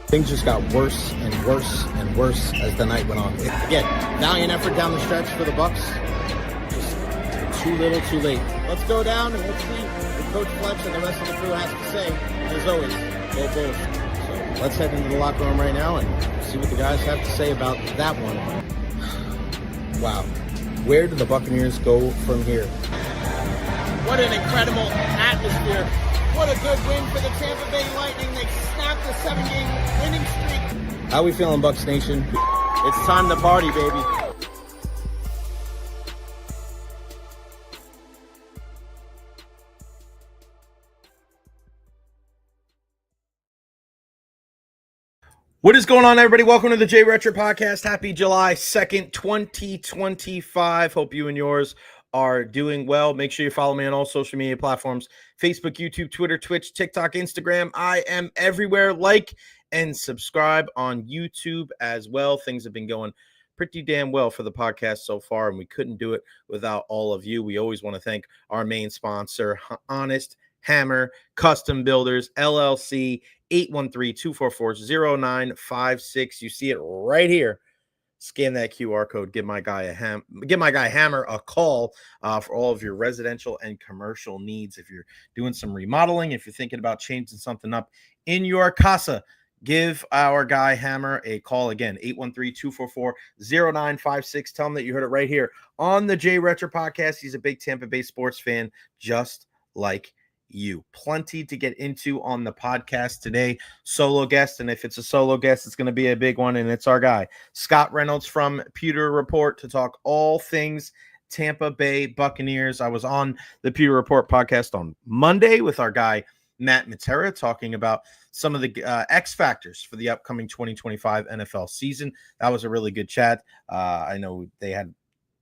Things just got worse and worse and worse as the night went on. Again, valiant effort down the stretch for the Bucks. Just too little, too late. Let's go down and let's see what Coach Fletch and the rest of the crew has to say. And as always, go Bulls. So let's head into the locker room right now and see what the guys have to say about that one. Wow. Where do the Buccaneers go from here? What an incredible atmosphere. What a good win for the Tampa Bay Lightning. They snapped a 7-game winning streak. How we feeling, Bucs Nation? It's time to party, baby. What is going on, everybody? Welcome to the Recher podcast. Happy July 2nd, 2025. Hope you and yours are doing well. Make sure you follow me on all social media platforms: Facebook, YouTube, Twitter, Twitch, TikTok, Instagram. I am everywhere. Like and subscribe on YouTube as well. Things have been going pretty damn well for the podcast so far, and we couldn't do it without all of you. We always want to thank our main sponsor, Honest Hammer Custom Builders, LLC, 813-244-0956. You see it right here. Scan that QR code. Give my guy Hammer a call for all of your residential and commercial needs. If you're doing some remodeling, if you're thinking about changing something up in your casa, give our guy Hammer a call. Again, 813-244-0956. Tell him that you heard it right here on the Recher podcast. He's a big Tampa Bay sports fan, just like you. Plenty to get into on the podcast today. Solo guest, and if it's a solo guest, it's going to be a big one, and it's our guy Scott Reynolds from Pewter Report to talk all things Tampa Bay Buccaneers. I was on the Pewter Report podcast on Monday with our guy Matt Matera talking about some of the X factors for the upcoming 2025 NFL season. That was a really good chat. I know they had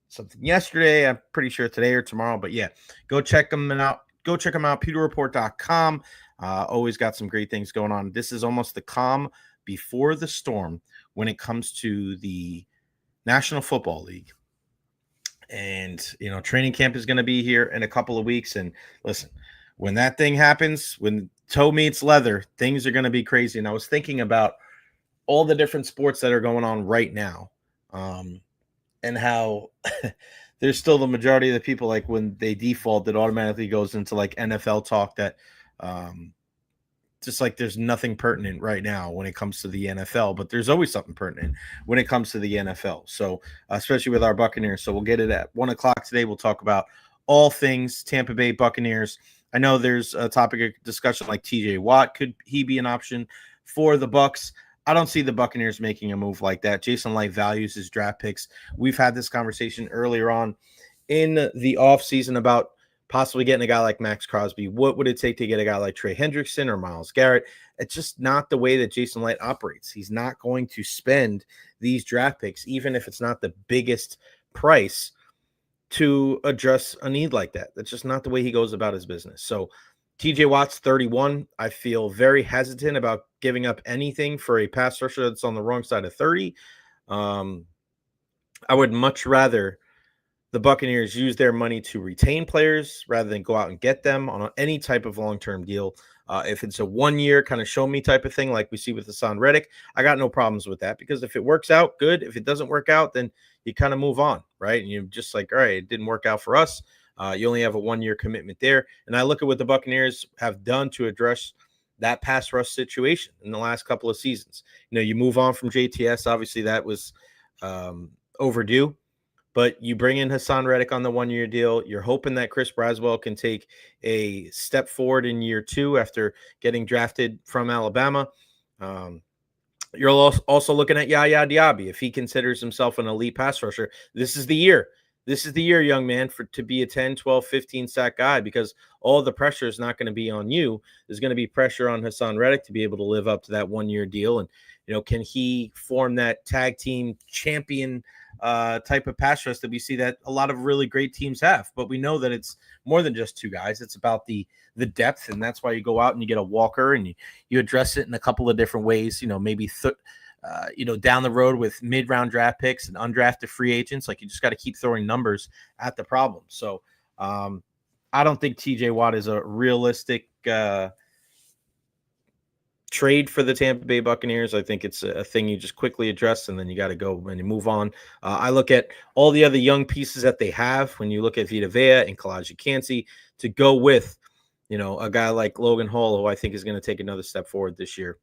something yesterday. I'm pretty sure today or tomorrow, but yeah, go check them out. Go check them out, pewterreport.com. Always got some great things going on. This is almost the calm before the storm when it comes to the National Football League. And, training camp is going to be here in a couple of weeks. And listen, when that thing happens, when toe meets leather, things are going to be crazy. And I was thinking about all the different sports that are going on right now, and how there's still the majority of the people, like when they default, it automatically goes into like NFL talk that just like there's nothing pertinent right now when it comes to the NFL, but there's always something pertinent when it comes to the NFL. So especially with our Buccaneers. So we'll get it at 1:00 today. We'll talk about all things Tampa Bay Buccaneers. I know there's a topic of discussion like TJ Watt. Could he be an option for the Bucs? I don't see the Buccaneers making a move like that. Jason Light values his draft picks. We've had this conversation earlier on in the offseason about possibly getting a guy like Max Crosby. What would it take to get a guy like Trey Hendrickson or Myles Garrett? It's just not the way that Jason Light operates. He's not going to spend these draft picks, even if it's not the biggest price, to address a need like that. That's just not the way he goes about his business. So TJ Watt's 31. I feel very hesitant about giving up anything for a pass rusher that's on the wrong side of 30. I would much rather the Buccaneers use their money to retain players rather than go out and get them on any type of long-term deal. If it's a 1-year kind of show me type of thing like we see with Hassan Reddick, I got no problems with that, because if it works out, good. If it doesn't work out, then you kind of move on, right? And you're just like, all right, it didn't work out for us. You only have a 1-year commitment there. And I look at what the Buccaneers have done to address that pass rush situation in the last couple of seasons. You move on from JTS. Obviously, that was overdue. But you bring in Hassan Reddick on the 1-year deal. You're hoping that Chris Braswell can take a step forward in year 2 after getting drafted from Alabama. You're also looking at Yaya Diaby. If he considers himself an elite pass rusher, this is the year. This is the year, young man, to be a 10, 12, 15 sack guy, because all the pressure is not going to be on you. There's going to be pressure on Hassan Reddick to be able to live up to that 1-year deal. And, can he form that tag team champion type of pass rush that we see that a lot of really great teams have? But we know that it's more than just 2 guys. It's about the depth, and that's why you go out and you get a Walker and you address it in a couple of different ways. Maybe down the road with mid-round draft picks and undrafted free agents. Like, you just got to keep throwing numbers at the problem. So I don't think TJ Watt is a realistic trade for the Tampa Bay Buccaneers. I think it's a thing you just quickly address, and then you got to go and you move on. I look at all the other young pieces that they have. When you look at Vita Vea and Kalaji Kancey, to go with, a guy like Logan Hall, who I think is going to take another step forward this year.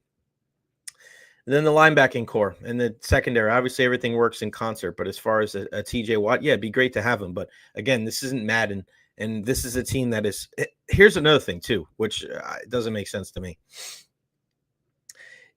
And then the linebacking core and the secondary. Obviously, everything works in concert. But as far as a TJ Watt, yeah, it'd be great to have him. But again, this isn't Madden. And this is a team that is – here's another thing, too, which doesn't make sense to me.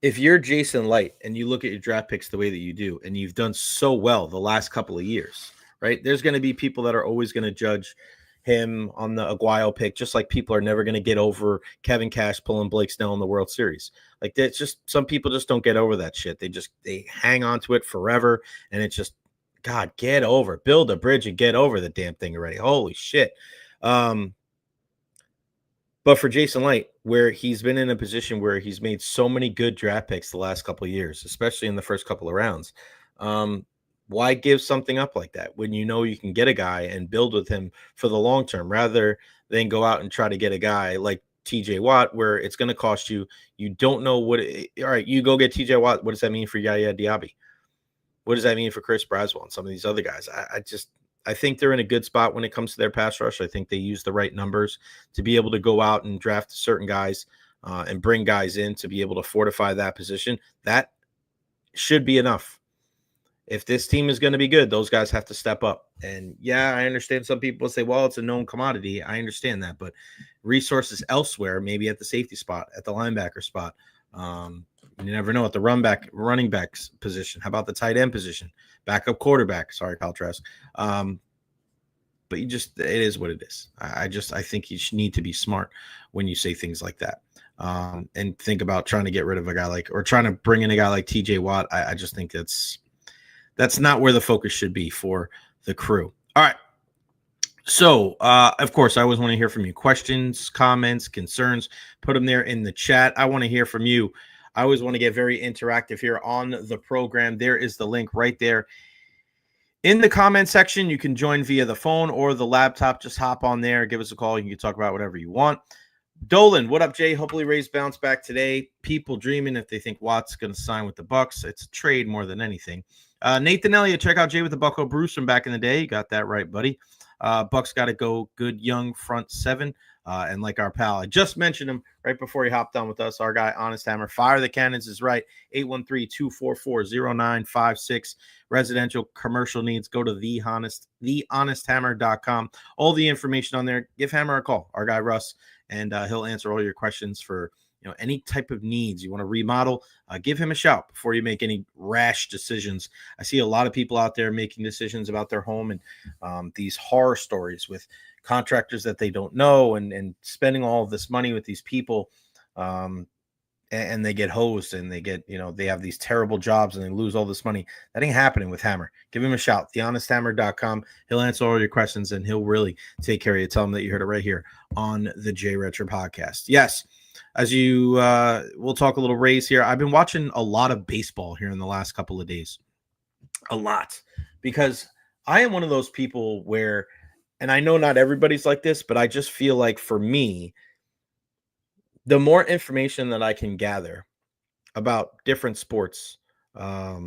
If you're Jason Light and you look at your draft picks the way that you do, and you've done so well the last couple of years, right, there's going to be people that are always going to judge him on the Aguayo pick, just like people are never going to get over Kevin Cash pulling Blake Snell in the World Series. Like, that's just – some people just don't get over that shit. They hang on to it forever, and it's just, God, get over it. Build a bridge and get over the damn thing already. Holy shit. But for Jason Light, where he's been in a position where he's made so many good draft picks the last couple of years, especially in the first couple of rounds, why give something up like that when you know you can get a guy and build with him for the long term rather than go out and try to get a guy like TJ Watt where it's going to cost you? You don't know all right, you go get TJ Watt. What does that mean for Yaya Diaby? What does that mean for Chris Braswell and some of these other guys? I think they're in a good spot when it comes to their pass rush. I think they use the right numbers to be able to go out and draft certain guys and bring guys in to be able to fortify that position. That should be enough. If this team is going to be good, those guys have to step up. And yeah, I understand some people say, well, it's a known commodity. I understand that, but resources elsewhere, maybe at the safety spot, at the linebacker spot. You never know at the running backs position. How about the tight end position? Backup quarterback. Sorry, Kyle Trask. But it is what it is. I think you need to be smart when you say things like that. And think about trying to get rid of a guy or trying to bring in a guy like TJ Watt. I just think that's not where the focus should be for the crew. All right. So, of course, I always want to hear from you. Questions, comments, concerns, put them there in the chat. I want to hear from you. I always want to get very interactive here on the program. There is the link right there in the comment section. You can join via the phone or the laptop. Just hop on there. Give us a call. You can talk about whatever you want. Dolan, what up, Jay? Hopefully Rays bounce back today. People dreaming if they think Watt's going to sign with the Bucks. It's a trade more than anything. Nathan Elliott, check out Jay with the Bucko Bruce from back in the day. You got that right, buddy. Bucks got to go good young front seven. And like our pal, I just mentioned him right before he hopped on with us, our guy, Honest Hammer. Fire the Cannons is right. 813-244-0956. Residential commercial needs. Go to thehonesthammer.com. All the information on there. Give Hammer a call, our guy Russ, and he'll answer all your questions for any type of needs you want to remodel. Give him a shout before you make any rash decisions. I see a lot of people out there making decisions about their home and these horror stories with contractors that they don't know and spending all of this money with these people and they get hosed and they get, they have these terrible jobs and they lose all this money. That ain't happening with Hammer. Give him a shout, thehonesthammer.com. He'll answer all your questions and he'll really take care of you. Tell him that you heard it right here on the Jay Recher podcast. Yes. As we'll talk a little Rays here. I've been watching a lot of baseball here in the last couple of days. A lot. Because I am one of those people where, and I know not everybody's like this, but I just feel like for me, the more information that I can gather about different sports, I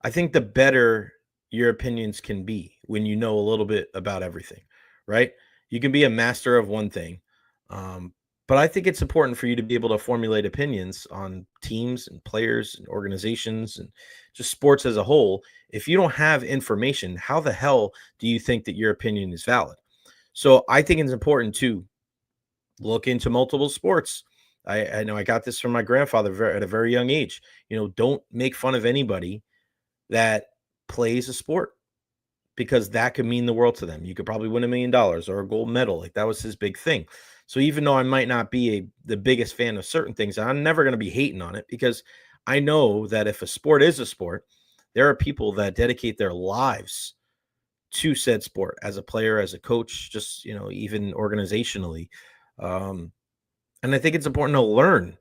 think the better your opinions can be when you know a little bit about everything, right? You can be a master of one thing, but I think it's important for you to be able to formulate opinions on teams and players and organizations and just sports as a whole. If you don't have information, how the hell do you think that your opinion is valid? So I think it's important to look into multiple sports. I know I got this from my grandfather at a very young age. Don't make fun of anybody that plays a sport because that could mean the world to them. You could probably win $1 million or a gold medal. Like that was his big thing. So even though I might not be the biggest fan of certain things, I'm never going to be hating on it because I know that if a sport is a sport, there are people that dedicate their lives to said sport as a player, as a coach, just, even organizationally. And I think it's important to learn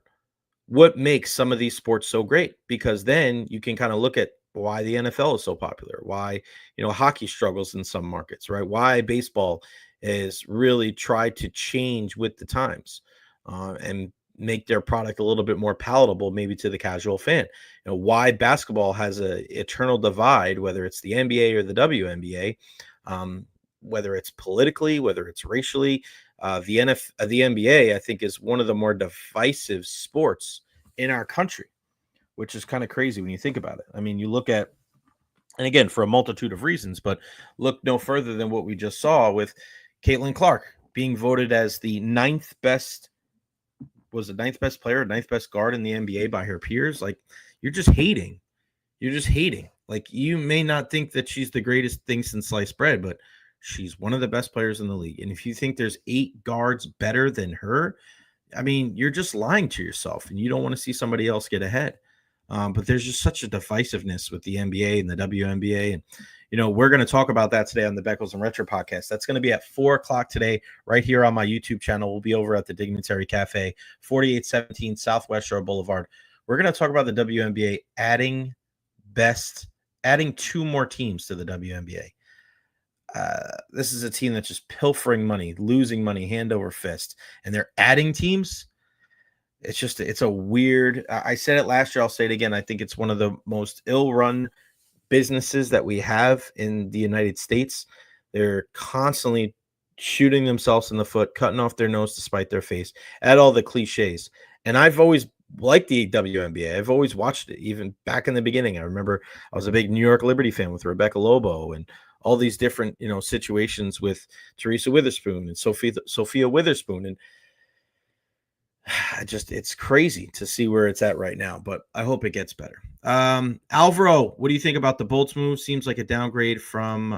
what makes some of these sports so great, because then you can kind of look at why the NFL is so popular, why, hockey struggles in some markets, right? Why baseball is really tried to change with the times. And make their product a little bit more palatable, maybe to the casual fan. Why basketball has a eternal divide, whether it's the NBA or the WNBA, whether it's politically, whether it's racially. The NBA, I think, is one of the more divisive sports in our country, which is kind of crazy when you think about it. I mean, you look at, and again, for a multitude of reasons, but look no further than what we just saw with Caitlin Clark being voted as the ninth best player, ninth best guard in the NBA by her peers. Like, you're just hating. Like, you may not think that she's the greatest thing since sliced bread, but she's one of the best players in the league. And if you think there's 8 guards better than her, I mean, you're just lying to yourself, and you don't want to see somebody else get ahead. But there's just such a divisiveness with the NBA and the WNBA. And, we're going to talk about that today on the Beckles and Recher podcast. That's going to be at 4:00 today, right here on my YouTube channel. We'll be over at the Dignitary Cafe, 4817 Southwest Shore Boulevard. We're going to talk about the WNBA adding 2 more teams to the WNBA. This is a team that's just pilfering money, losing money hand over fist, and they're adding teams. It's a weird. I said it last year. I'll say it again. I think it's one of the most ill-run businesses that we have in the United States. They're constantly shooting themselves in the foot, cutting off their nose to spite their face, add all the cliches. And I've always liked the WNBA. I've always watched it, even back in the beginning. I remember I was a big New York Liberty fan with Rebecca Lobo and all these different, situations with Teresa Witherspoon and Sophia Witherspoon. And it's crazy to see where it's at right now, but I hope it gets better. Alvaro, what do you think about the Bolts move? Seems like a downgrade from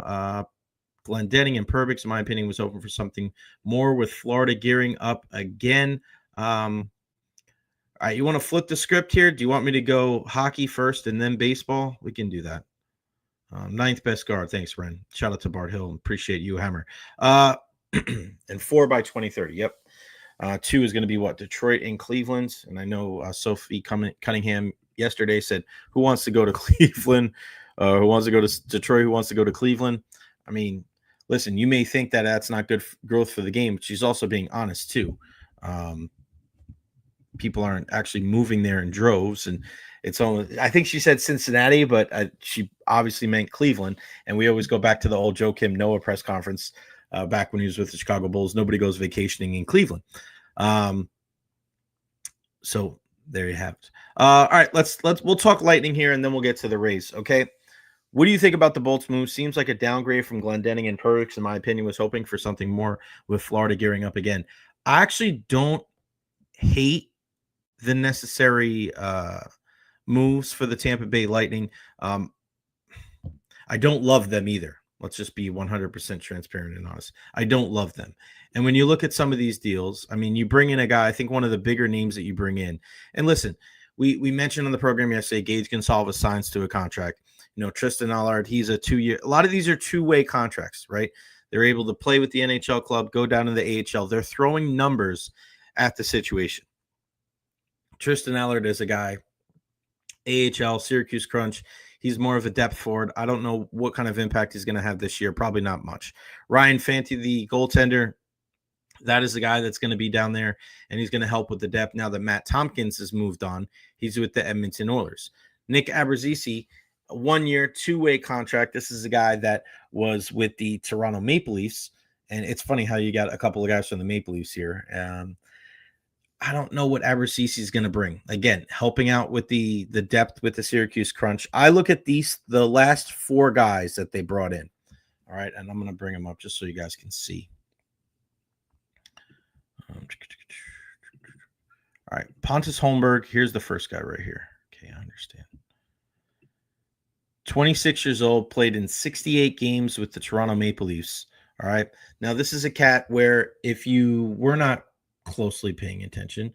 Glendenning and Perbix, in my opinion, was hoping for something more with Florida gearing up again. All right, you want to flip the script here? Do you want me to go hockey first and then baseball? We can do that. Ninth best guard. Thanks, Ren. Shout out to Bart Hill. Appreciate you, Hammer. And 4 by 2030. Yep. 2 is going to be what? Detroit and Cleveland. And I know Sophie Cunningham yesterday said, who wants to go to Cleveland? Who wants to go to Detroit? Who wants to go to Cleveland? I mean, listen, you may think that that's not good growth for the game, but she's also being honest too. People aren't actually moving there in droves, and it's only, I think she said Cincinnati, but she obviously meant Cleveland. And we always go back to the old Joe Kim Noah press conference back when he was with the Chicago Bulls. Nobody goes vacationing in Cleveland. So there you have it. All right, we'll talk Lightning here, and then we'll get to the Rays. Okay. What do you think about the Bolts move? Seems like a downgrade from Glendenning and Perbix, in my opinion. Was hoping for something more with Florida gearing up again. I actually don't hate the necessary moves for the Tampa Bay Lightning. I don't love them either. Let's just be 100% transparent and honest. I don't love them. And when you look at some of these deals, I mean, you bring in a guy, I think one of the bigger names that you bring in. And listen, we mentioned on the program yesterday, Gage Gonsalves signs to a contract. Tristan Allard, he's a 2-year. A lot of these are 2-way contracts, right? They're able to play with the NHL club, go down to the AHL. They're throwing numbers at the situation. Tristan Allard is a guy, AHL, Syracuse Crunch. He's more of a depth forward. I don't know what kind of impact he's going to have this year. Probably not much. Ryan Fanti, the goaltender, that is the guy that's going to be down there, and he's going to help with the depth now that Matt Tompkins has moved on. He's with the Edmonton Oilers. Nick Abruzzese, a 1-year, 2-way contract. This is a guy that was with the Toronto Maple Leafs, and it's funny how you got a couple of guys from the Maple Leafs here. I don't know what Abruzzese is going to bring. Again, helping out with the depth with the Syracuse Crunch. I look at the last 4 guys that they brought in. All right, and I'm going to bring them up just so you guys can see. All right, Pontus Holmberg. Here's the first guy right here. Okay, I understand. 26 years old, played in 68 games with the Toronto Maple Leafs. All right. Now, this is a cat where if you were not closely paying attention,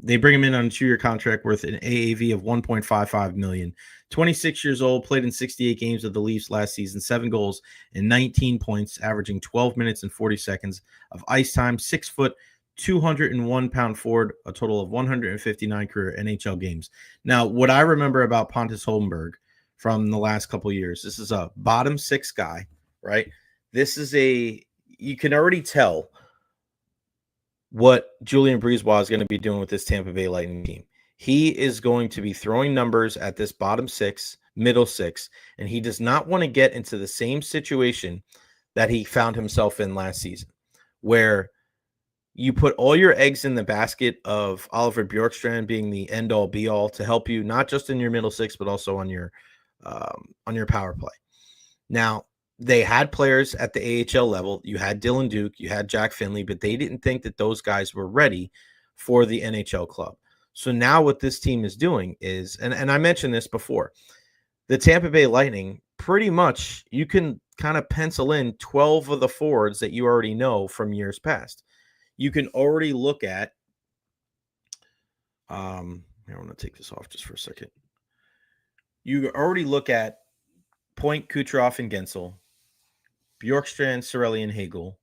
they bring him in on a 2-year contract worth an AAV of $1.55 million. 26 years old, played in 68 games with the Leafs last season, 7 goals and 19 points, averaging 12 minutes and 40 seconds of ice time, 6 foot, 201-pound forward, a total of 159 career NHL games. Now, what I remember about Pontus Holmberg from the last couple of years, this is a bottom 6 guy, right? This is you can already tell what Julian Breezewell is going to be doing with this Tampa Bay Lightning team. He is going to be throwing numbers at this bottom six, middle six, and he does not want to get into the same situation that he found himself in last season, where you put all your eggs in the basket of Oliver Bjorkstrand being the end all be all to help you not just in your middle six but also on your power play. Now, they had players at the AHL level. You had Dylan Duke, you had Jack Finley, but they didn't think that those guys were ready for the NHL club. So now what this team is doing is, and I mentioned this before, the Tampa Bay Lightning, pretty much you can kind of pencil in 12 of the forwards that you already know from years past. You can already look at, I want to take this off just for a second. You already look at Point, Kucherov, and Gensel, Bjorkstrand, Cirelli, and Hagel,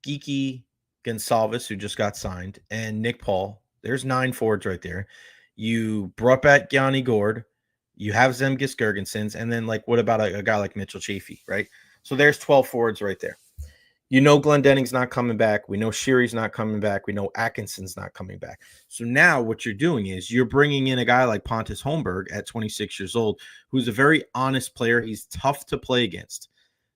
Geeky, Gonsalves, who just got signed, and Nick Paul. There's 9 forwards right there. You brought back Yanni Gord. You have Zemgus Girgensons, and then what about a guy like Mitchell Chaffee, right? So there's 12 forwards right there. You know Glendenning's not coming back. We know Sheary's not coming back. We know Atkinson's not coming back. So now what you're doing is you're bringing in a guy like Pontus Holmberg at 26 years old, who's a very honest player. He's tough to play against.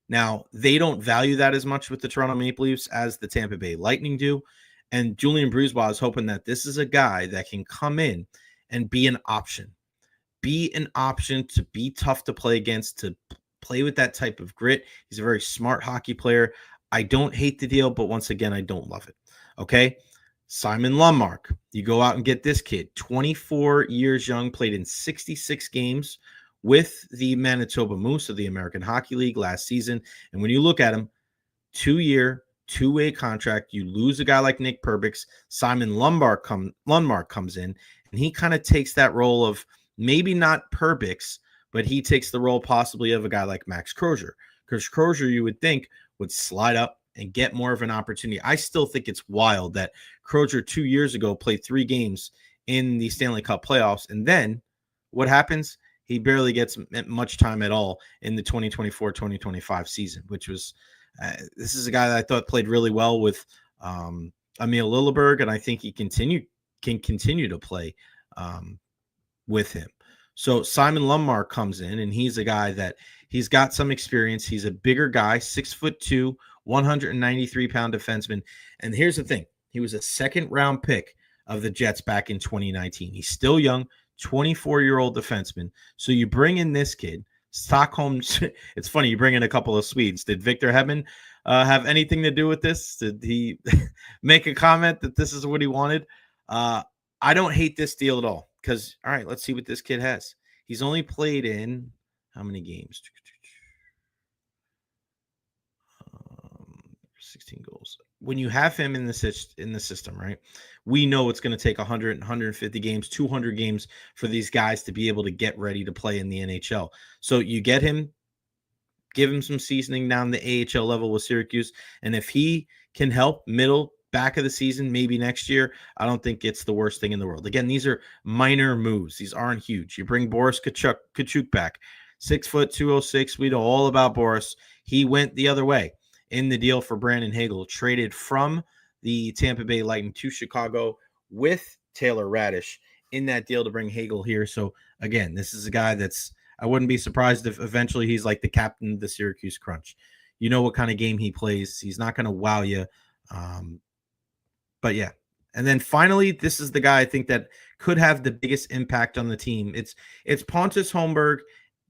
Now, they don't value that as much with the Toronto Maple Leafs as the Tampa Bay Lightning do. And Julian Breezewell is hoping that this is a guy that can come in and be an option. Be an option to be tough to play against, to play with that type of grit. He's a very smart hockey player. I don't hate the deal, but once again, I don't love it. Okay. Simon Lundmark, you go out and get this kid, 24 years young, played in 66 games with the Manitoba Moose of the American Hockey League last season. And when you look at him, 2-year, 2-way contract, you lose a guy like Nick Perbix. Simon Lundmark comes in, and he kind of takes that role of maybe not Perbix, but he takes the role possibly of a guy like Max Crozier. Because Crozier, you would think, would slide up and get more of an opportunity. I still think it's wild that Crozier 2 years ago played 3 games in the Stanley Cup playoffs. And then what happens? He barely gets much time at all in the 2024-2025 season, which was this is a guy that I thought played really well with Emil Lilleberg, and I think he can continue to play with him. So Simon Lundmark comes in, and he's a guy that he's got some experience. He's a bigger guy, 6'2", 193-pound defenseman. And here's the thing. He was a 2nd-round pick of the Jets back in 2019. He's still young, 24-year-old defenseman. So you bring in this kid, Stockholm. It's funny, you bring in a couple of Swedes. Did Victor Hedman have anything to do with this? Did he make a comment that this is what he wanted? I don't hate this deal at all. Because, all right, let's see what this kid has. He's only played in how many games? 16 goals. When you have him in the system, right, we know it's going to take 100, 150 games, 200 games for these guys to be able to get ready to play in the NHL. So you get him, give him some seasoning down the AHL level with Syracuse, and if he can help back of the season, maybe next year, I don't think it's the worst thing in the world. Again, these are minor moves. These aren't huge. You bring Boris Kachuk back, 6 foot 206. We know all about Boris. He went the other way in the deal for Brandon Hagel, traded from the Tampa Bay Lightning to Chicago with Taylor Radish in that deal to bring Hagel here. So again, this is a guy I wouldn't be surprised if eventually he's like the captain of the Syracuse Crunch. You know what kind of game he plays. He's not going to wow you. But yeah. And then finally, this is the guy I think that could have the biggest impact on the team. It's Pontus Holmberg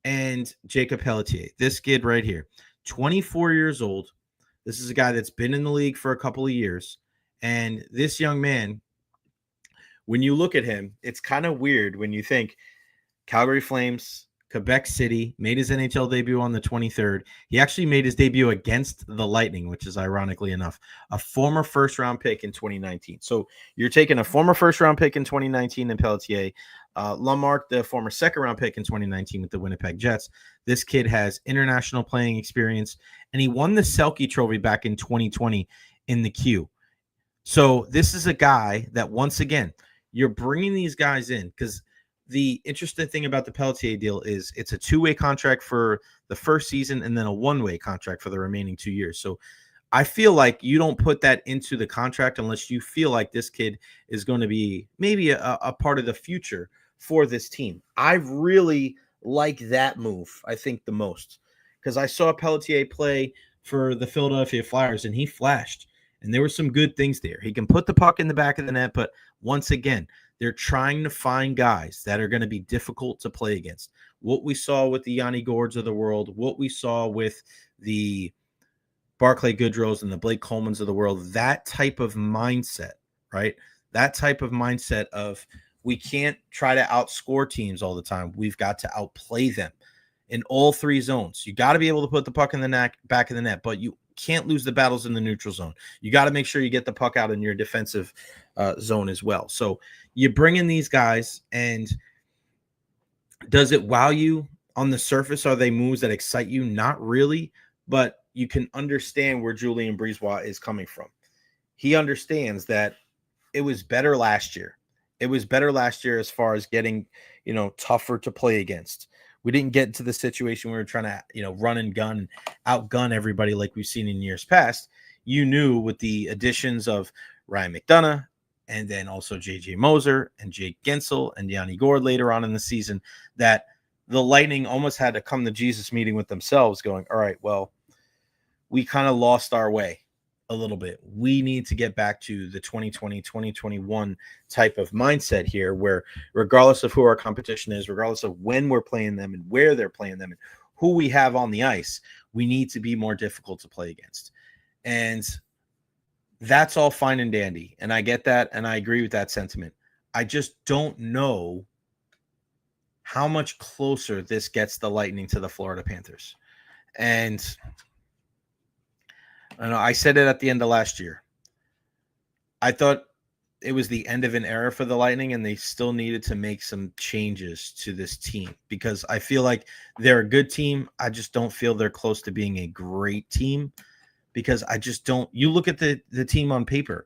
and Jacob Pelletier. This kid right here, 24 years old. This is a guy that's been in the league for a couple of years. And this young man, when you look at him, it's kind of weird when you think Calgary Flames, Quebec City, made his NHL debut on the 23rd. He actually made his debut against the Lightning, which is ironically enough, a former first-round pick in 2019. So you're taking a former first-round pick in 2019 in Pelletier, Lundmark, the former second-round pick in 2019 with the Winnipeg Jets. This kid has international playing experience, and he won the Selke Trophy back in 2020 in the Q. So this is a guy that, once again, you're bringing these guys in because the interesting thing about the Pelletier deal is it's a 2-way contract for the first season and then a 1-way contract for the remaining 2 years. So I feel like you don't put that into the contract unless you feel like this kid is going to be maybe a part of the future for this team. I really like that move, I think, the most, because I saw Pelletier play for the Philadelphia Flyers and he flashed, and there were some good things there. He can put the puck in the back of the net, but once again, they're trying to find guys that are going to be difficult to play against. What we saw with the Yanni Gourds of the world, what we saw with the Barclay Goodrows and the Blake Colemans of the world, that type of mindset, right? That type of mindset of we can't try to outscore teams all the time. We've got to outplay them in all three zones. You got to be able to put the puck in the back of the net, but you can't lose the battles in the neutral zone. You got to make sure you get the puck out in your defensive zone as well. So you bring in these guys, and does it wow you on the surface? Are they moves that excite you? Not really, but you can understand where Julien Brisebois is coming from. He understands that it was better last year. It was better last year as far as getting, tougher to play against. We didn't get into the situation where we were trying to, run and gun, outgun everybody like we've seen in years past. You knew with the additions of Ryan McDonough and then also J.J. Moser and Jake Gensel and Yanni Gourde later on in the season that the Lightning almost had to come to Jesus meeting with themselves going, all right, well, we kind of lost our way a little bit. We need to get back to the 2020, 2021 type of mindset here where regardless of who our competition is, regardless of when we're playing them and where they're playing them and who we have on the ice, we need to be more difficult to play against. And that's all fine and dandy. And I get that. And I agree with that sentiment. I just don't know how much closer this gets the Lightning to the Florida Panthers. And I know I said it at the end of last year. I thought it was the end of an era for the Lightning, and they still needed to make some changes to this team because I feel like they're a good team. I just don't feel they're close to being a great team because I just don't. You look at the team on paper.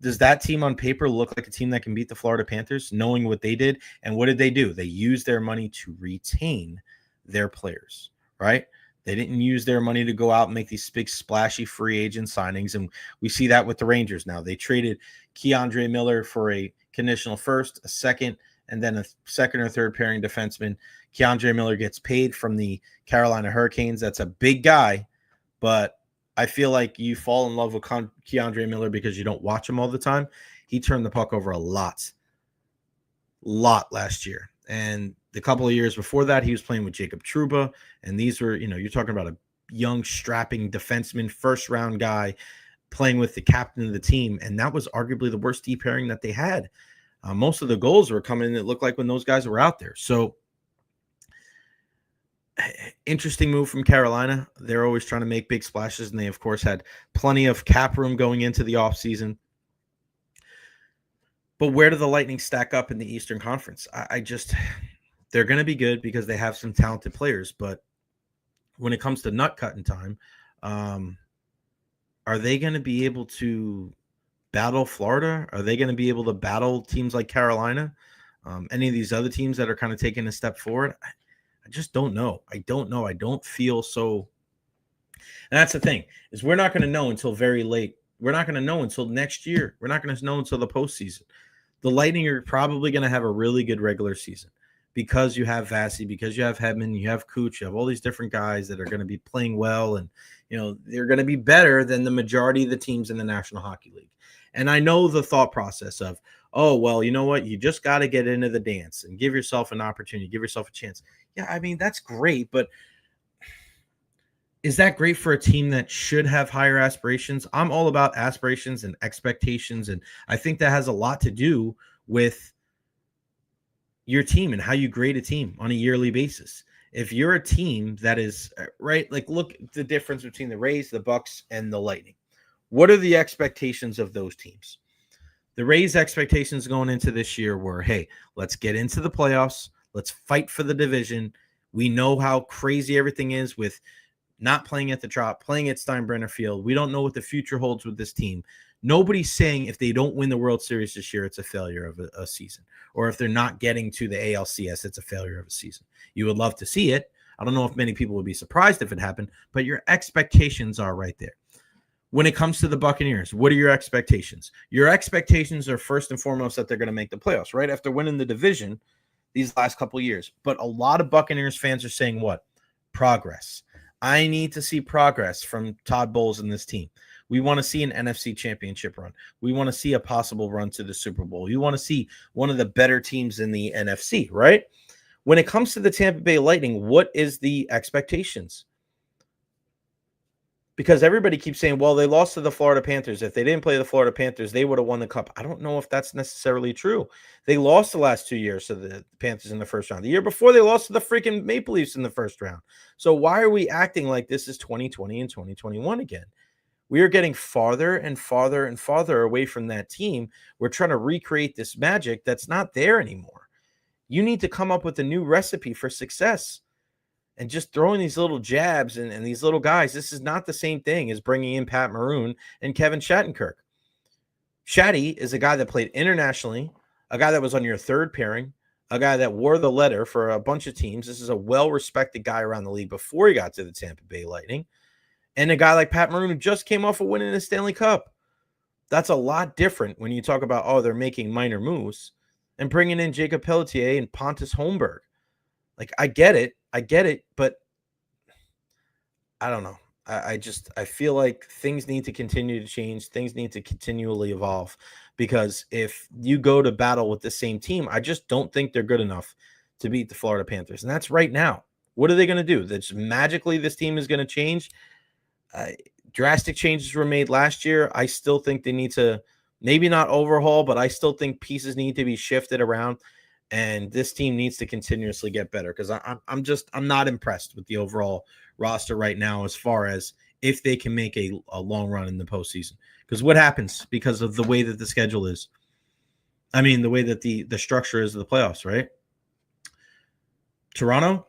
Does that team on paper look like a team that can beat the Florida Panthers, knowing what they did? And what did they do? They used their money to retain their players, right? They didn't use their money to go out and make these big splashy free agent signings. And we see that with the Rangers now. They traded Keandre Miller for a conditional first, a second, and then a second or third pairing defenseman. Keandre Miller gets paid from the Carolina Hurricanes. That's a big guy, but I feel like you fall in love with Keandre Miller because you don't watch him all the time. He turned the puck over a lot last year. And the couple of years before that, he was playing with Jacob Trouba. And these were, you're talking about a young, strapping defenseman, first-round guy playing with the captain of the team. And that was arguably the worst D pairing that they had. Most of the goals were coming in, it looked like, when those guys were out there. So, interesting move from Carolina. They're always trying to make big splashes, and they, of course, had plenty of cap room going into the offseason. But where do the Lightning stack up in the Eastern Conference? They're going to be good because they have some talented players. But when it comes to nut cutting time, are they going to be able to battle Florida? Are they going to be able to battle teams like Carolina? Any of these other teams that are kind of taking a step forward? I just don't know. I don't know. I don't feel so. And that's the thing, is we're not going to know until very late. We're not going to know until next year. We're not going to know until the postseason. The Lightning are probably going to have a really good regular season because you have Vasi, because you have Hedman, you have Cooch, you have all these different guys that are going to be playing well, and they're going to be better than the majority of the teams in the National Hockey League. And I know the thought process of, oh, well, you know what? You just got to get into the dance and give yourself an opportunity, give yourself a chance. Yeah, I mean, that's great, but is that great for a team that should have higher aspirations? I'm all about aspirations and expectations, and I think that has a lot to do with your team and how you grade a team on a yearly basis. If you're a team that is, right, like look at the difference between the Rays, the Bucks, and the Lightning. What are the expectations of those teams? The Rays' expectations going into this year were, hey, let's get into the playoffs. Let's fight for the division. We know how crazy everything is with not playing at the Trop, playing at Steinbrenner Field. We don't know what the future holds with this team. Nobody's saying if they don't win the World Series this year, it's a failure of a season. Or if they're not getting to the ALCS, it's a failure of a season. You would love to see it. I don't know if many people would be surprised if it happened, but your expectations are right there. When it comes to the Buccaneers, what are your expectations? Your expectations are first and foremost that they're going to make the playoffs, right? After winning the division these last couple of years. But a lot of Buccaneers fans are saying what? Progress. I need to see progress from Todd Bowles and this team. We want to see an NFC championship run. We want to see a possible run to the Super Bowl. You want to see one of the better teams in the NFC, right? When it comes to the Tampa Bay Lightning, what is the expectations? Because everybody keeps saying, well, they lost to the Florida Panthers. If they didn't play the Florida Panthers, they would have won the cup. I don't know if that's necessarily true. They lost the last 2 years to the Panthers in the first round. The year before, they lost to the freaking Maple Leafs in the first round. So why are we acting like this is 2020 and 2021 again? We are getting farther and farther and farther away from that team. We're trying to recreate this magic that's not there anymore. You need to come up with a new recipe for success. And just throwing these little jabs and these little guys, this is not the same thing as bringing in Pat Maroon and Kevin Shattenkirk. Shatty is a guy that played internationally, a guy that was on your third pairing, a guy that wore the letter for a bunch of teams. This is a well-respected guy around the league before he got to the Tampa Bay Lightning. And a guy like Pat Maroon who just came off of winning the Stanley Cup. That's a lot different when you talk about, oh, they're making minor moves and bringing in Jacob Pelletier and Pontus Holmberg. Like, I get it, but I don't know. I feel like things need to continue to change. Things need to continually evolve, because if you go to battle with the same team, I just don't think they're good enough to beat the Florida Panthers. And that's right now. What are they going to do? That's magically this team is going to change. Drastic changes were made last year. I still think they need to maybe not overhaul, but I still think pieces need to be shifted around. And this team needs to continuously get better, because I'm not impressed with the overall roster right now as far as if they can make a long run in the postseason. Because what happens because of the way that the schedule is? I mean, the way that the structure is of the playoffs, right? Toronto,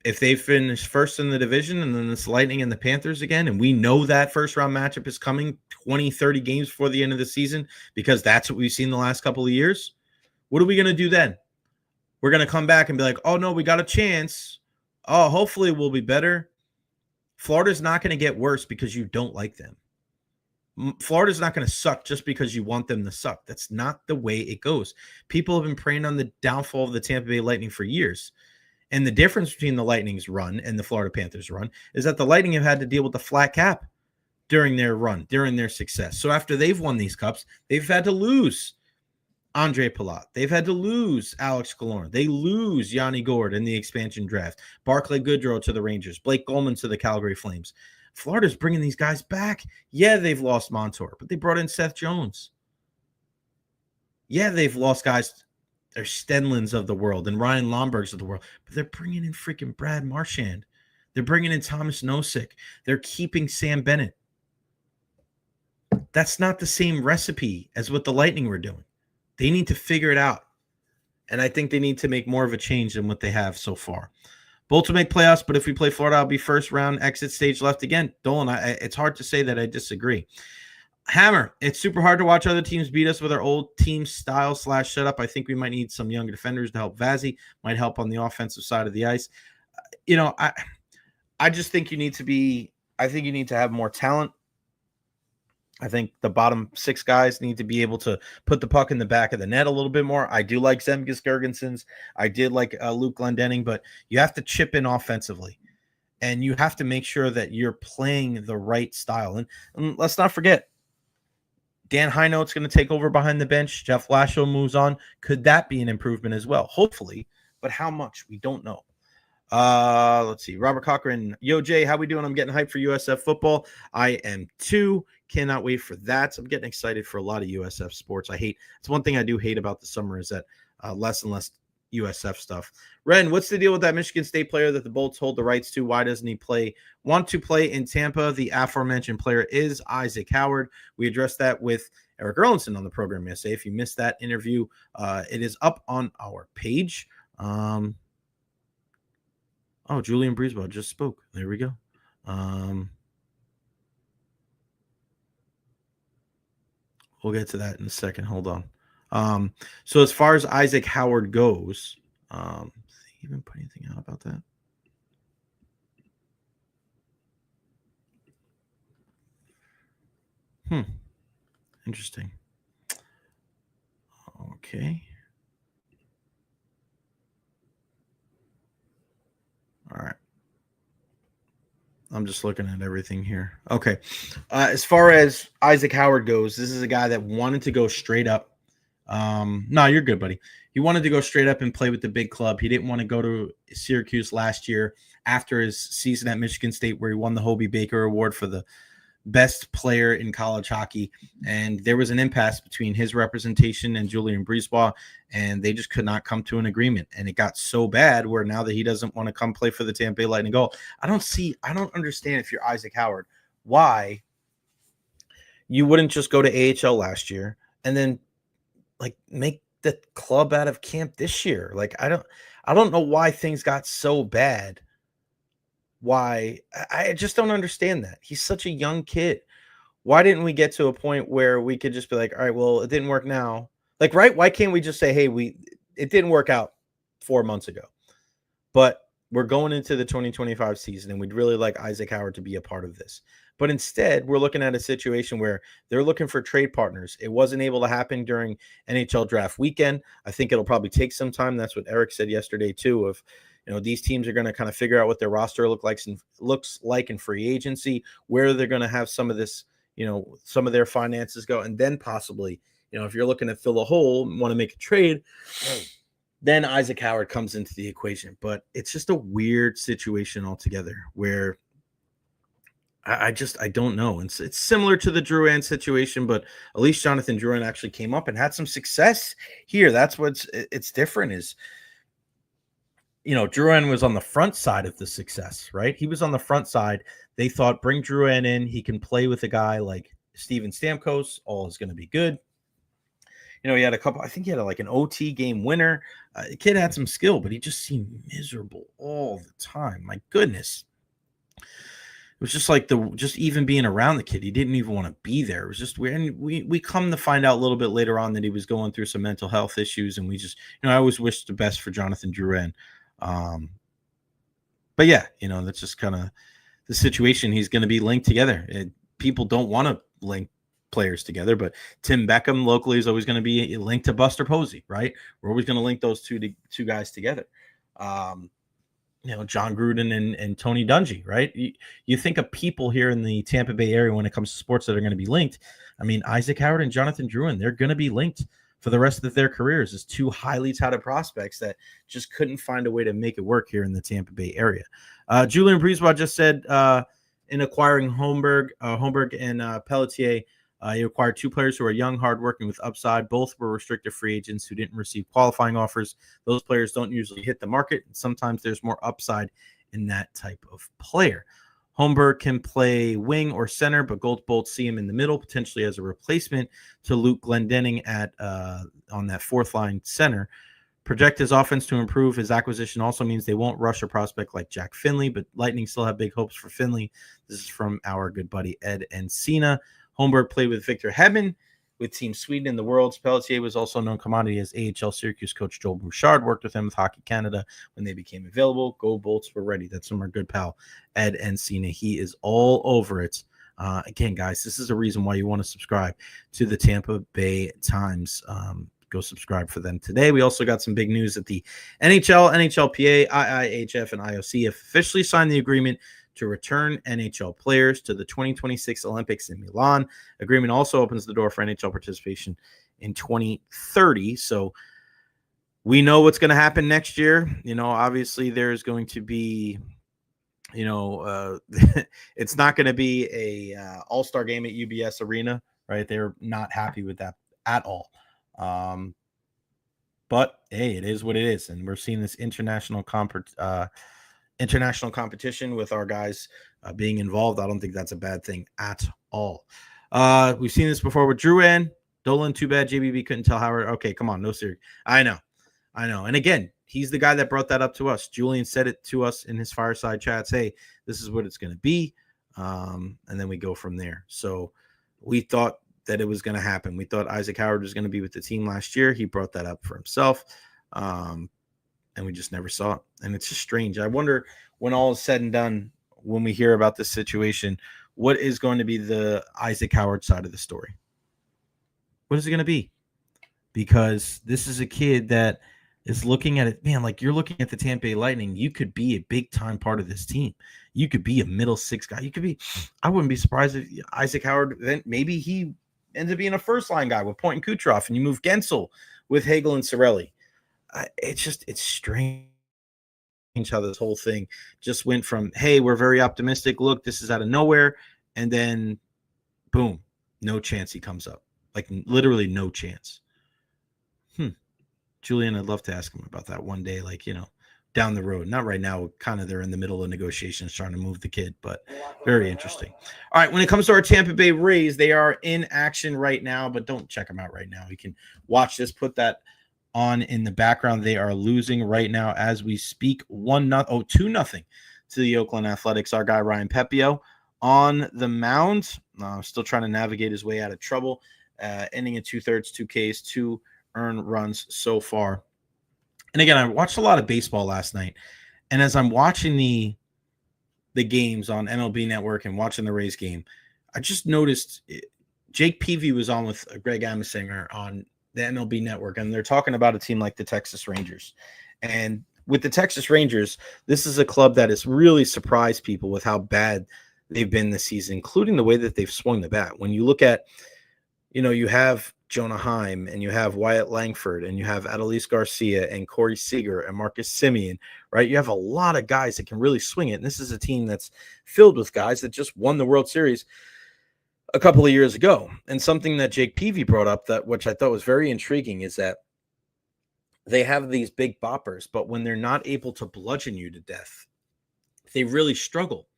if they finish first in the division and then it's Lightning and the Panthers again, and we know that first round matchup is coming 20, 30 games before the end of the season, because that's what we've seen the last couple of years. What are we going to do then? We're going to come back and be like, oh, no, we got a chance. Oh, hopefully we'll be better. Florida's not going to get worse because you don't like them. Florida's not going to suck just because you want them to suck. That's not the way it goes. People have been preying on the downfall of the Tampa Bay Lightning for years. And the difference between the Lightning's run and the Florida Panthers run is that the Lightning have had to deal with the flat cap during their run, during their success. So after they've won these cups, they've had to lose Andre Palat. They've had to lose Alex Killorn. They lose Yanni Gourde in the expansion draft. Barclay Goodrow to the Rangers. Blake Goldman to the Calgary Flames. Florida's bringing these guys back. Yeah, they've lost Montour, but they brought in Seth Jones. Yeah, they've lost guys. They're Stenlins of the world and Ryan Lombergs of the world, but they're bringing in freaking Brad Marchand. They're bringing in Thomas Nosek. They're keeping Sam Bennett. That's not the same recipe as what the Lightning were doing. They need to figure it out. And I think they need to make more of a change than what they have so far. Bolts will make playoffs, but if we play Florida, I'll be first round exit stage left again. Dolan, it's hard to say that I disagree. Hammer, it's super hard to watch other teams beat us with our old team style / setup. I think we might need some young defenders to help Vazzy. Might help on the offensive side of the ice. I just think you need to have more talent. I think the bottom 6 guys need to be able to put the puck in the back of the net a little bit more. I do like Zemgus Girgensons. I did like Luke Glendening, but you have to chip in offensively. And you have to make sure that you're playing the right style. And let's not forget, Dan Heino's going to take over behind the bench. Jeff Lasho moves on. Could that be an improvement as well? Hopefully. But how much? We don't know. Let's see. Robert Cochran. Yo, Jay, how we doing? I'm getting hyped for USF football. I am too. Cannot wait for that. I'm getting excited for a lot of USF sports. It's one thing I do hate about the summer is that less and less USF stuff. Ren, what's the deal with that Michigan State player that the Bolts hold the rights to? Why doesn't he want to play in Tampa? The aforementioned player is Isaac Howard. We addressed that with Eric Erlinson on the program yesterday. If you missed that interview, it is up on our page. Julian Breezeball just spoke. There we go. We'll get to that in a second. Hold on. So as far as Isaac Howard goes, did he even put anything out about that? Interesting. Okay. All right. I'm just looking at everything here. Okay. As far as Isaac Howard goes, this is a guy that wanted to go straight up. No, you're good, buddy. He wanted to go straight up and play with the big club. He didn't want to go to Syracuse last year after his season at Michigan State, where he won the Hobie Baker Award for the best player in college hockey. And there was an impasse between his representation and Julian Brisebois, and they just could not come to an agreement. And it got so bad where now that he doesn't want to come play for the Tampa Bay Lightning Goal, I don't understand, if you're Isaac Howard, why you wouldn't just go to AHL last year and then like make the club out of camp this year. Like I don't know why things got so bad. Why I just don't understand that. He's such a young kid. Why didn't we get to a point where we could just be like, all right, well, it didn't work now. Like, right? Why can't we just say, hey, it didn't work out 4 months ago, but we're going into the 2025 season and we'd really like Isaac Howard to be a part of this. But instead, we're looking at a situation where they're looking for trade partners. It wasn't able to happen during NHL draft weekend. I think it'll probably take some time. That's what Eric said yesterday too, of these teams are going to kind of figure out what their roster looks like in free agency, where they're going to have some of this, some of their finances go. And then possibly, if you're looking to fill a hole, want to make a trade, then Isaac Howard comes into the equation. But it's just a weird situation altogether where I don't know. It's similar to the Drouin situation, but at least Jonathan Drouin actually came up and had some success here. That's it's different is, Drouin was on the front side of the success, right? He was on the front side. They thought, bring Drouin in. He can play with a guy like Steven Stamkos. All is going to be good. He had I think he had like an OT game winner. The kid had some skill, but he just seemed miserable all the time. My goodness. It was just like just even being around the kid, he didn't even want to be there. It was just weird. And we come to find out a little bit later on that he was going through some mental health issues. And we just, I always wish the best for Jonathan Drouin. But yeah, that's just kind of the situation. He's going to be linked together. People don't want to link players together, but Tim Beckham locally is always going to be linked to Buster Posey, right? We're always going to link those two guys together. John Gruden and Tony Dungy, right? You think of people here in the Tampa Bay area when it comes to sports that are going to be linked. I mean, Isaac Howard and Jonathan Drouin, they're going to be linked for the rest of their careers as two highly touted prospects that just couldn't find a way to make it work here in the Tampa Bay area. Julian Brisebois just said in acquiring Holmberg and Pelletier, he acquired two players who are young, hardworking with upside. Both were restricted free agents who didn't receive qualifying offers. Those players don't usually hit the market. Sometimes there's more upside in that type of player. Holmberg can play wing or center, but Goldbolt see him in the middle, potentially as a replacement to Luke Glendening on that fourth line center. Project his offense to improve. His acquisition also means they won't rush a prospect like Jack Finley, but Lightning still have big hopes for Finley. This is from our good buddy Ed Encina. Holmberg played with Victor Hedman with Team Sweden in the Worlds. Pelletier was also known commodity as AHL Syracuse coach Joel Bouchard worked with him with Hockey Canada when they became available. Go Bolts were ready. That's from our good pal, Ed Encina. He is all over it. Again, guys, this is a reason why you want to subscribe to the Tampa Bay Times. Go subscribe for them today. We also got some big news that the NHL, NHLPA, IIHF, and IOC have officially signed the agreement to return NHL players to the 2026 Olympics in Milan. Agreement also opens the door for NHL participation in 2030. So we know what's going to happen next year. Obviously there's going to be, it's not going to be a all-star game at UBS Arena, right? They're not happy with that at all. But hey, it is what it is. And we're seeing this international competition with our guys being involved. I don't think that's a bad thing at all. We've seen this before with Drouin. Dolan, too bad JBB couldn't tell Howard. Okay, come on, no serious. I know. And again, he's the guy that brought that up to us. Julian said it to us in his fireside chats. Hey, this is what it's going to be. And then we go from there. So we thought that it was going to happen. We thought Isaac Howard was going to be with the team last year. He brought that up for himself. And we just never saw it. And it's just strange. I wonder when all is said and done, when we hear about this situation, what is going to be the Isaac Howard side of the story? What is it going to be? Because this is a kid that is looking at it, man, like you're looking at the Tampa Bay Lightning. You could be a big time part of this team. You could be a middle six guy. You could be, I wouldn't be surprised if Isaac Howard, then maybe he ends up being a first line guy with Point and Kucherov, and you move Gensel with Hagel and Cirelli. It's strange how this whole thing just went from, hey, we're very optimistic. Look, this is out of nowhere. And then boom, no chance he comes up. Like literally no chance. Julian, I'd love to ask him about that one day, like, down the road. Not right now. Kind of they're in the middle of negotiations trying to move the kid, but very interesting. All right, when it comes to our Tampa Bay Rays, they are in action right now, but don't check them out right now. You can watch this, put that on in the background. They are losing right now as we speak. 2-0 to the Oakland Athletics. Our guy Ryan Pepio on the mound, still trying to navigate his way out of trouble. Ending in 2/3, 2 Ks, 2 earned runs so far. And again, I watched a lot of baseball last night, and as I'm watching the games on MLB Network and watching the Rays game, I just noticed Jake Peavy was on with Greg Amasinger on the MLB Network, and they're talking about a team like the Texas Rangers. And with the Texas Rangers, this is a club that has really surprised people with how bad they've been this season, including the way that they've swung the bat. When you look at, you have Jonah Heim, and you have Wyatt Langford, and you have Adolis Garcia, and Corey Seager, and Marcus Semien, right? You have a lot of guys that can really swing it, and this is a team that's filled with guys that just won the World Series a couple of years ago. And something that Jake Peavy brought up, which I thought was very intriguing, is that they have these big boppers, but when they're not able to bludgeon you to death, they really struggle.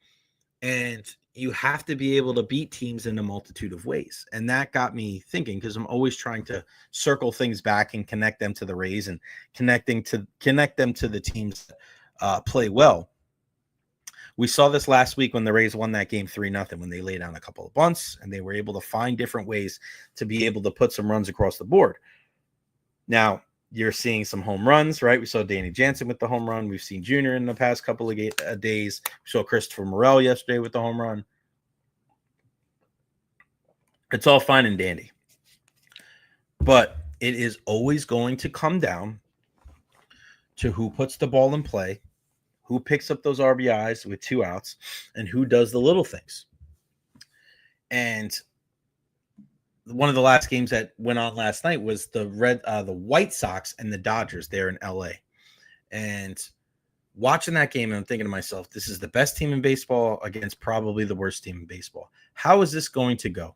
And you have to be able to beat teams in a multitude of ways. And that got me thinking, because I'm always trying to circle things back and connect them to the Rays and connect them to the teams that play well. We saw this last week when the Rays won that game 3-0, when they laid down a couple of bunts and they were able to find different ways to be able to put some runs across the board. Now, you're seeing some home runs, right? We saw Danny Jansen with the home run. We've seen Junior in the past couple of days. We saw Christopher Morel yesterday with the home run. It's all fine and dandy. But it is always going to come down to who puts the ball in play, who picks up those RBIs with 2 outs, and who does the little things. And one of the last games that went on last night was the White Sox and the Dodgers there in LA. And watching that game, I'm thinking to myself, this is the best team in baseball against probably the worst team in baseball. How is this going to go?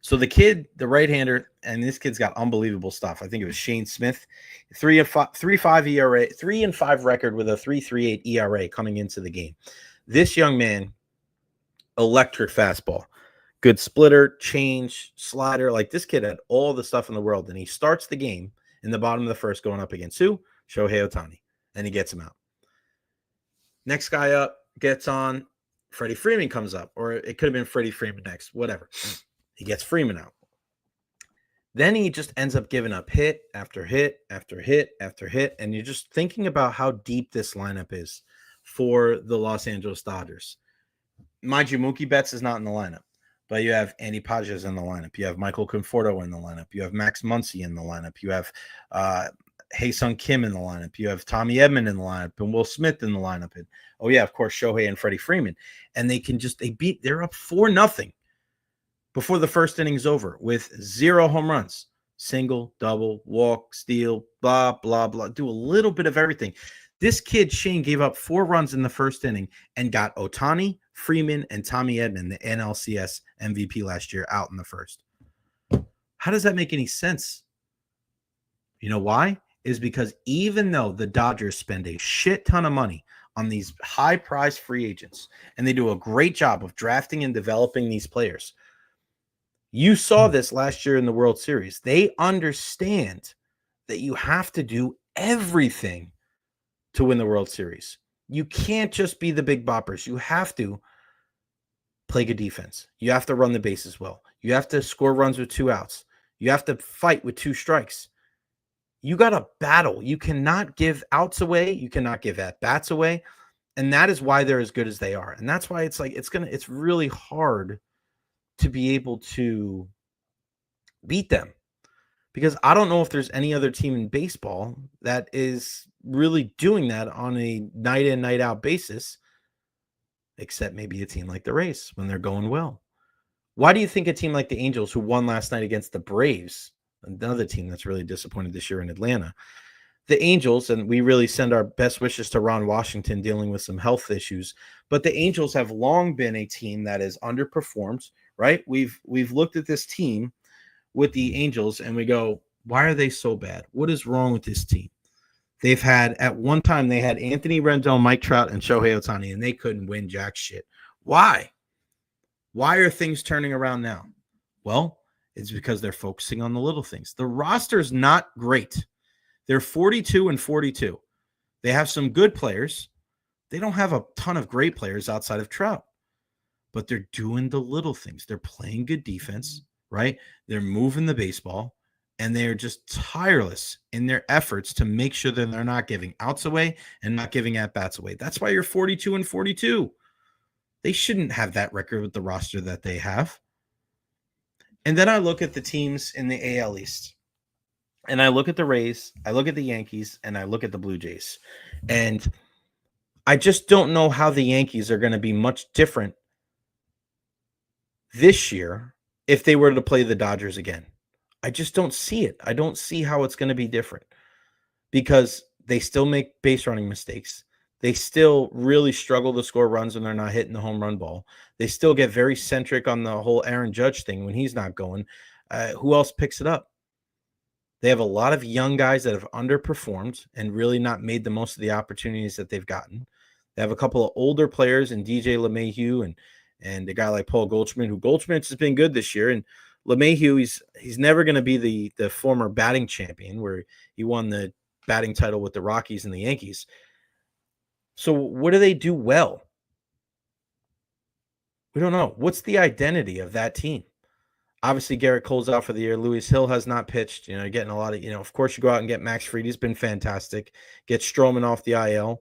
So the kid, the right-hander, and this kid's got unbelievable stuff. I think it was Shane Smith, 3.5 ERA, 3-5 record with a 3.38 ERA coming into the game. This young man, electric fastball. Good splitter, change, slider. Like, this kid had all the stuff in the world. And he starts the game in the bottom of the first going up against who? Shohei Ohtani. And he gets him out. Next guy up gets on. Freddie Freeman comes up. Or it could have been Freddie Freeman next. Whatever. He gets Freeman out. Then he just ends up giving up hit after hit after hit after hit. And you're just thinking about how deep this lineup is for the Los Angeles Dodgers. Mind you, Mookie Betts is not in the lineup. But you have Andy Pages in the lineup. You have Michael Conforto in the lineup. You have Max Muncy in the lineup. You have Hae-Sung Kim in the lineup. You have Tommy Edman in the lineup and Will Smith in the lineup. And of course, Shohei and Freddie Freeman. And they're up 4-0 before the first inning's over with 0 home runs. Single, double, walk, steal, blah, blah, blah. Do a little bit of everything. This kid, Shane, gave up 4 runs in the first inning and got Ohtani, Freeman, and Tommy Edman, the NLCS MVP last year, out in the first. How does that make any sense? You know why? Is because even though the Dodgers spend a shit ton of money on these high-priced free agents, and they do a great job of drafting and developing these players, you saw this last year in the World Series. They understand that you have to do everything to win the World Series. You can't just be the big boppers. You have to play good defense. You have to run the bases well. You have to score runs with 2 outs. You have to fight with 2 strikes. You got to battle. You cannot give outs away. You cannot give at-bats away. And that is why they're as good as they are. And that's why it's like it's really hard to be able to beat them. Because I don't know if there's any other team in baseball that is really doing that on a night in, night out basis, except maybe a team like the Rays when they're going well. Why do you think a team like the Angels, who won last night against the Braves, another team that's really disappointed this year in Atlanta, the Angels, and we really send our best wishes to Ron Washington dealing with some health issues, but the Angels have long been a team that has underperformed, right? We've looked at this team with the Angels and we go, why are they so bad? What is wrong with this team? They've had, at one time, they had Anthony Rendon, Mike Trout, and Shohei Ohtani, and they couldn't win jack shit. Why? Why are things turning around now? Well, it's because they're focusing on the little things. The roster's not great. They're 42-42. They have some good players. They don't have a ton of great players outside of Trout, but they're doing the little things. They're playing good defense, right? They're moving the baseball, and they're just tireless in their efforts to make sure that they're not giving outs away and not giving at-bats away. That's why you're 42-42. They shouldn't have that record with the roster that they have. And then I look at the teams in the AL East. And I look at the Rays, I look at the Yankees, and I look at the Blue Jays. And I just don't know how the Yankees are going to be much different this year if they were to play the Dodgers again. I just don't see it. I don't see how it's going to be different because they still make base running mistakes. They still really struggle to score runs when they're not hitting the home run ball. They still get very centric on the whole Aaron Judge thing when he's not going. Who else picks it up? They have a lot of young guys that have underperformed and really not made the most of the opportunities that they've gotten. They have a couple of older players in DJ LeMahieu and a guy like Paul Goldschmidt, who Goldschmidt has been good this year. And LeMahieu, he's never going to be the former batting champion where he won the batting title with the Rockies and the Yankees. So what do they do well? We don't know. What's the identity of that team? Obviously, Garrett Cole's out for the year. Luis Hill has not pitched. Getting a lot of, of course, you go out and get Max Fried. He's been fantastic. Get Stroman off the IL.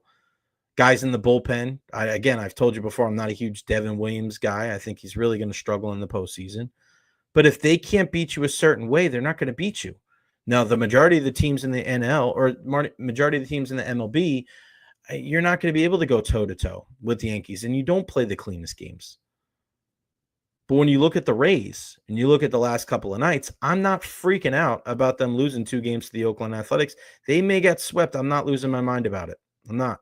Guys in the bullpen. I've told you before, I'm not a huge Devin Williams guy. I think he's really going to struggle in the postseason. But if they can't beat you a certain way, they're not going to beat you. Now, the majority of the teams in the NL or majority of the teams in the MLB, you're not going to be able to go toe-to-toe with the Yankees, and you don't play the cleanest games. But when you look at the Rays and you look at the last couple of nights, I'm not freaking out about them losing 2 games to the Oakland Athletics. They may get swept. I'm not losing my mind about it. I'm not.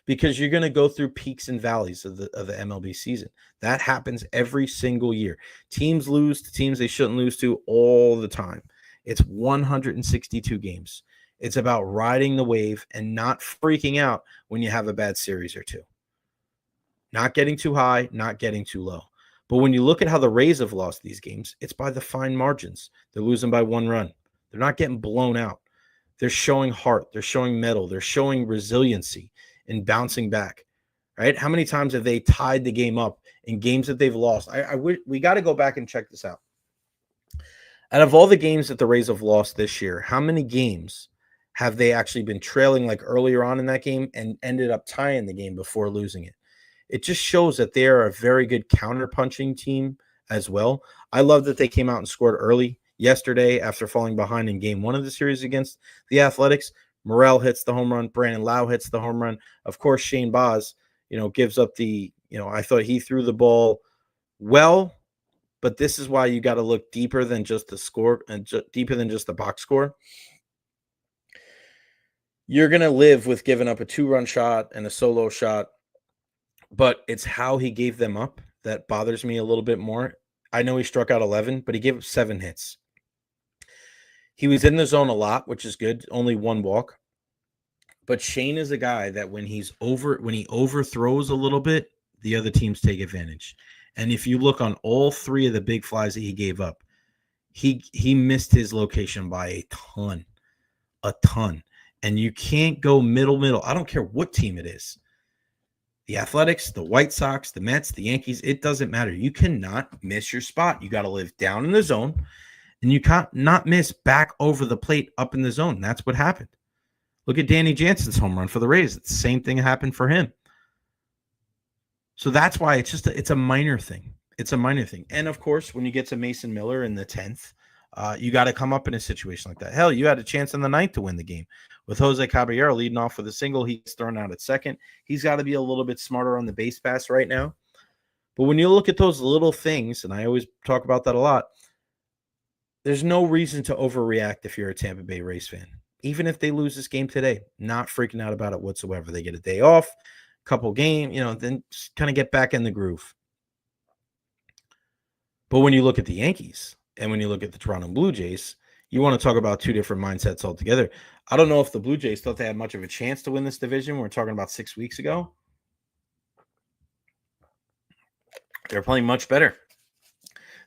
Because you're going to go through peaks and valleys of the MLB season. That happens every single year. Teams lose to teams they shouldn't lose to all the time. It's 162 games. It's about riding the wave and not freaking out when you have a bad series or two. Not getting too high, not getting too low. But when you look at how the Rays have lost these games, it's by the fine margins. They're losing by 1 run. They're not getting blown out. They're showing heart. They're showing mettle. They're showing resiliency in bouncing back, right? How many times have they tied the game up in games that they've lost? We got to go back and check this out. Out of all the games that the Rays have lost this year, how many games have they actually been trailing like earlier on in that game and ended up tying the game before losing it? It just shows that they are a very good counter-punching team as well. I love that they came out and scored early yesterday after falling behind in game 1 of the series against the Athletics. Morel hits the home run. Brandon Lau hits the home run. Of course, Shane Baz, gives up the, I thought he threw the ball well, but this is why you got to look deeper than just the score and deeper than just the box score. You're going to live with giving up a 2-run shot and a solo shot. But it's how he gave them up that bothers me a little bit more. I know he struck out 11, but he gave up 7 hits. He was in the zone a lot, which is good. Only 1 walk. But Shane is a guy that when he overthrows a little bit, the other teams take advantage. And if you look on all 3 of the big flies that he gave up, he missed his location by a ton. And you can't go middle. I don't care what team it is. The Athletics, the White Sox, the Mets, the Yankees, it doesn't matter. You cannot miss your spot. You got to live down in the zone, and you can't not miss back over the plate up in the zone. That's what happened. Look at Danny Jansen's home run for the Rays. It's the same thing happened for him. So that's why it's a minor thing. It's a minor thing. And of course, when you get to Mason Miller in the 10th, you got to come up in a situation like that. Hell, you had a chance in the 9th to win the game. With Jose Caballero leading off with a single, he's thrown out at second. He's got to be a little bit smarter on the base pass right now. But when you look at those little things, and I always talk about that a lot, there's no reason to overreact if you're a Tampa Bay Rays fan. Even if they lose this game today, not freaking out about it whatsoever. They get a day off, couple game, then just kind of get back in the groove. But when you look at the Yankees and when you look at the Toronto Blue Jays, you want to talk about two different mindsets altogether. I don't know if the Blue Jays thought they had much of a chance to win this division. We're talking about 6 weeks ago. They're playing much better.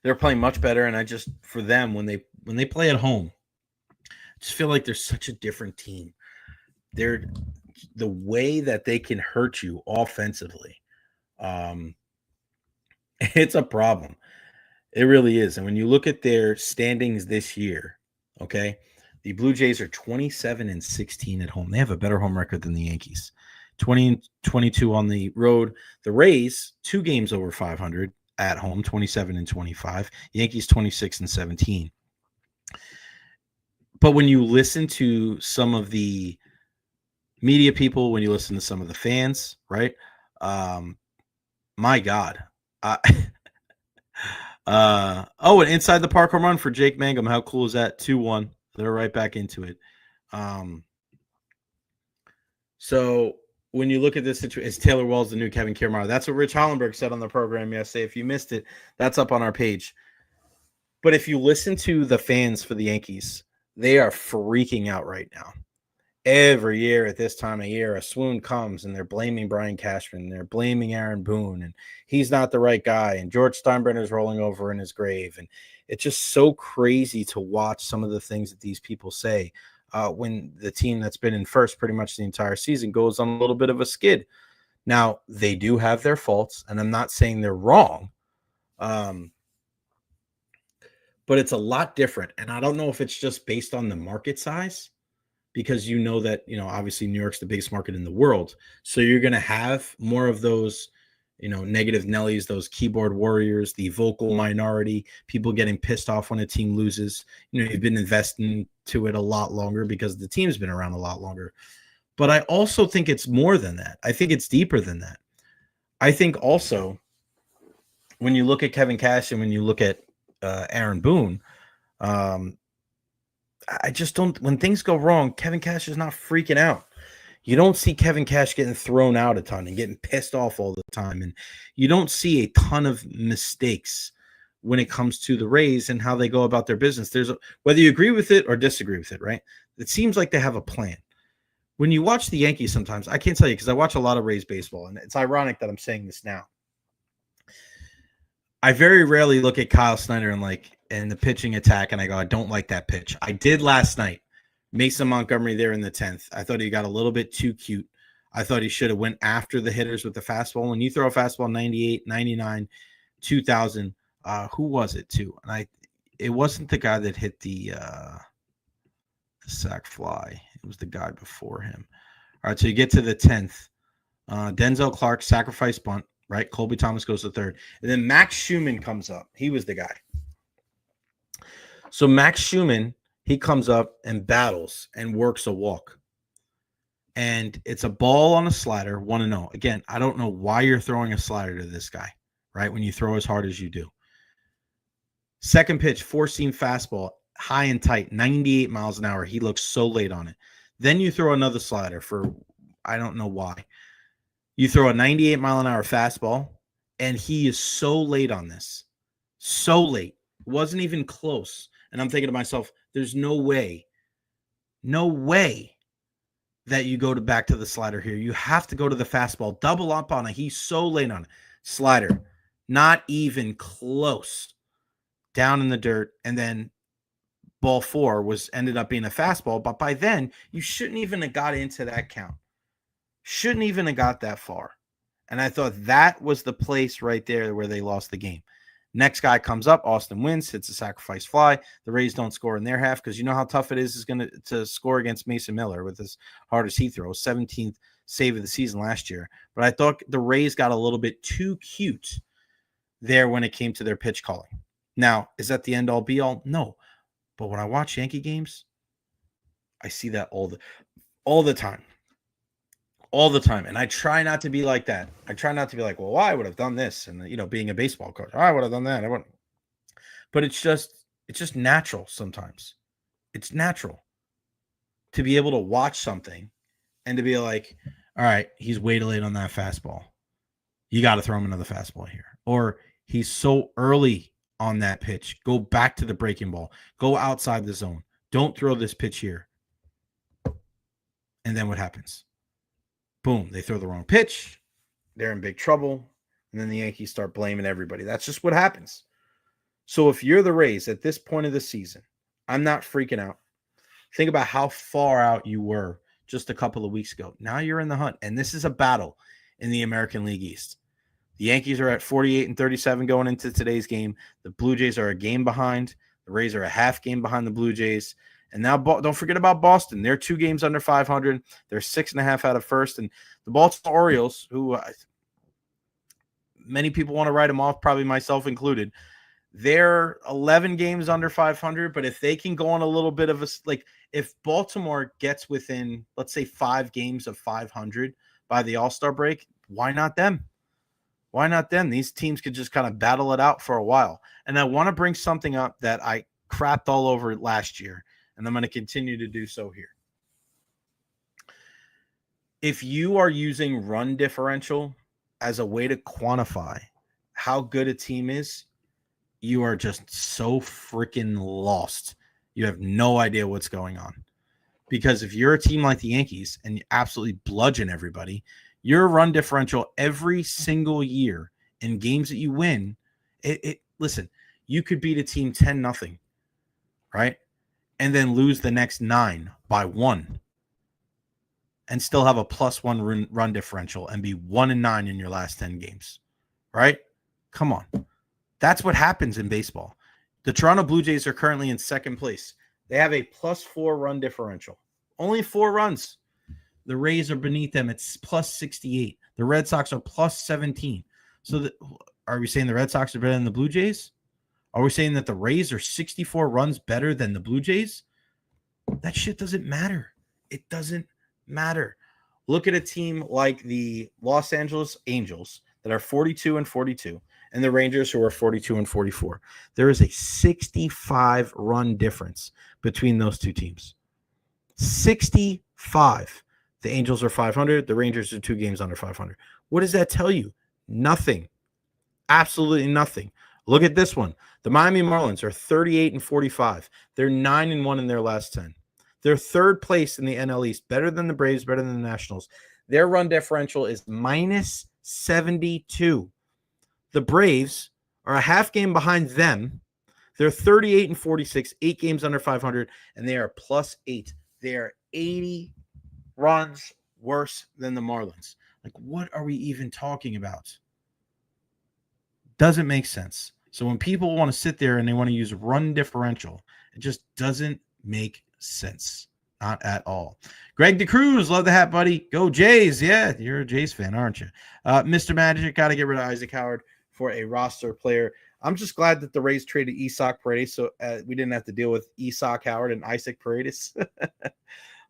And I just, for them, when they play at home, I just feel like they're such a different team. They're the way that they can hurt you offensively. It's a problem. It really is. And when you look at their standings this year, okay, the Blue Jays are 27-16 at home. They have a better home record than the Yankees. 20-22 on the road. The Rays, 2 games over 500 at home, 27-25. Yankees 26-17. But when you listen to some of the media people, when you listen to some of the fans, right? My God. An inside the park home run for Jake Mangum. How cool is that? 2-1. They're right back into it. So when you look at this situation, is Taylor Wells the new Kevin Kiermaier? That's what Rich Hollenberg said on the program yesterday. If you missed it, that's up on our page. But if you listen to the fans for the Yankees, they are freaking out right now. Every year at this time of year, a swoon comes and they're blaming Brian Cashman. They're blaming Aaron Boone, and he's not the right guy. And George Steinbrenner's rolling over in his grave. And it's just so crazy to watch some of the things that these people say when the team that's been in first pretty much the entire season goes on a little bit of a skid. Now, they do have their faults, and I'm not saying they're wrong. But it's a lot different. And I don't know if it's just based on the market size, because that, obviously New York's the biggest market in the world. So you're going to have more of those, negative Nellies, those keyboard warriors, the vocal minority, people getting pissed off when a team loses. You've been investing to it a lot longer because the team's been around a lot longer. But I also think it's more than that. I think it's deeper than that. I think also when you look at Kevin Cash and when you look at Aaron Boone, I just don't, when things go wrong, Kevin Cash is not freaking out. You don't see Kevin Cash getting thrown out a ton and getting pissed off all the time. And you don't see a ton of mistakes when it comes to the Rays and how they go about their business. Whether you agree with it or disagree with it, right? It seems like they have a plan. When you watch the Yankees sometimes, I can't tell you because I watch a lot of Rays baseball, and it's ironic that I'm saying this now. I very rarely look at Kyle Snyder and the pitching attack, and I go, I don't like that pitch. I did last night. Mason Montgomery there in the 10th. I thought he got a little bit too cute. I thought he should have went after the hitters with the fastball. When you throw a fastball 98, 99, 2000, who was it too? And it wasn't the guy that hit the sac fly. It was the guy before him. All right, so you get to the 10th. Denzel Clark, sacrifice bunt. Right, Colby Thomas goes to third. And then Max Schumann comes up. He was the guy. So Max Schumann, he comes up and battles and works a walk. And it's a ball on a slider, 1-0. Again, I don't know why you're throwing a slider to this guy, right, when you throw as hard as you do. Second pitch, 4-seam fastball, high and tight, 98 miles an hour. He looks so late on it. Then you throw another slider for, I don't know why. You throw a 98-mile-an-hour fastball, and he is so late on this. So late. Wasn't even close. And I'm thinking to myself, there's no way that you go back to the slider here. You have to go to the fastball. Double up on it. He's so late on it. Slider. Not even close. Down in the dirt. And then ball 4 ended up being a fastball. But by then, you shouldn't even have got into that count. Shouldn't even have got that far. And I thought that was the place right there where they lost the game. Next guy comes up, Austin wins, hits a sacrifice fly. The Rays don't score in their half because you know how tough it is going to score against Mason Miller with as hard as he throws. 17th save of the season last year. But I thought the Rays got a little bit too cute there when it came to their pitch calling. Now, is that the end all be all? No. But when I watch Yankee games, I see that all the time. All the time. And I try not to be like that. I try not to be like, well, I would have done this. And, being a baseball coach, I would have done that. I wouldn't. But it's just natural sometimes. It's natural to be able to watch something and to be like, all right, he's way too late on that fastball. You got to throw him another fastball here. Or he's so early on that pitch. Go back to the breaking ball. Go outside the zone. Don't throw this pitch here. And then what happens? Boom, they throw the wrong pitch. They're in big trouble. And then the Yankees start blaming everybody. That's just what happens. So if you're the Rays at this point of the season, I'm not freaking out. Think about how far out you were just a couple of weeks ago. Now you're in the hunt. And this is a battle in the American League East. The Yankees are at 48-37 going into today's game. The Blue Jays are a game behind. The Rays are a half game behind the Blue Jays. And now don't forget about Boston. They're 2 games under 500. They're 6.5 out of first. And the Baltimore Orioles, who many people want to write them off, probably myself included, they're 11 games under 500. But if they can go on a little bit of if Baltimore gets within, let's say, 5 games of 500 by the All-Star break, why not them? Why not them? These teams could just kind of battle it out for a while. And I want to bring something up that I crapped all over last year. And I'm going to continue to do so here. If you are using run differential as a way to quantify how good a team is, you are just so freaking lost. You have no idea what's going on. Because if you're a team like the Yankees and you absolutely bludgeon everybody, your run differential every single year in games that you win, listen, you could beat a team 10-0, right? And then lose the next 9 by 1 and still have a +1 run differential and be 1-9 in your last 10 games, right? Come on. That's what happens in baseball. The Toronto Blue Jays are currently in second place. They have a +4 run differential. Only 4 runs. The Rays are beneath them. It's +68. The Red Sox are +17. So are we saying the Red Sox are better than the Blue Jays? Are we saying that the Rays are 64 runs better than the Blue Jays? That shit doesn't matter. It doesn't matter. Look at a team like the Los Angeles Angels that are 42-42 and the Rangers who are 42-44. There is a 65 run difference between those two teams. 65. The Angels are 500. The Rangers are 2 games under 500. What does that tell you? Nothing. Absolutely nothing. Look at this one. The Miami Marlins are 38-45. They're 9-1 in their last 10. They're third place in the NL East, better than the Braves, better than the Nationals. Their run differential is -72. The Braves are a half game behind them. They're 38-46, 8 games under 500, and they are +8. They are 80 runs worse than the Marlins. Like, what are we even talking about? Doesn't make sense. So when people want to sit there and they want to use run differential, it just doesn't make sense. Not at all. Greg DeCruz, love the hat, buddy. Go Jays. Yeah, you're a Jays fan, aren't you? Mr. Magic, got to get rid of Isaac Howard for a roster player. I'm just glad that the Rays traded Isaac Paredes, so we didn't have to deal with Isaac Howard and Isaac Paredes.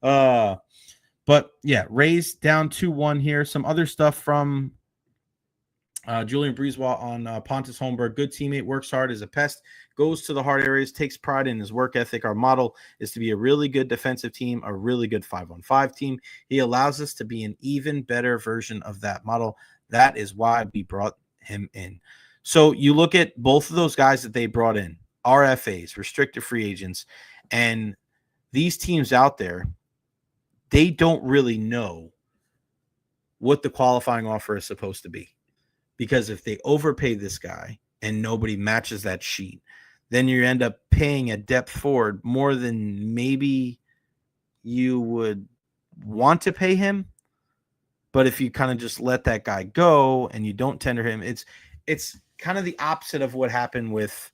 But, yeah, Rays down 2-1 here. Some other stuff from Julian Breezewell on Pontus Holmberg. Good teammate, works hard, is a pest, goes to the hard areas, takes pride in his work ethic. Our model is to be a really good defensive team, a really good 5-on-5 team. He allows us to be an even better version of that model. That is why we brought him in. So you look at both of those guys that they brought in, RFAs, restricted free agents, and these teams out there, they don't really know what the qualifying offer is supposed to be. Because if they overpay this guy and nobody matches that sheet, then you end up paying a depth forward more than maybe you would want to pay him. But if you kind of just let that guy go and you don't tender him, it's it's kind of the opposite of what happened with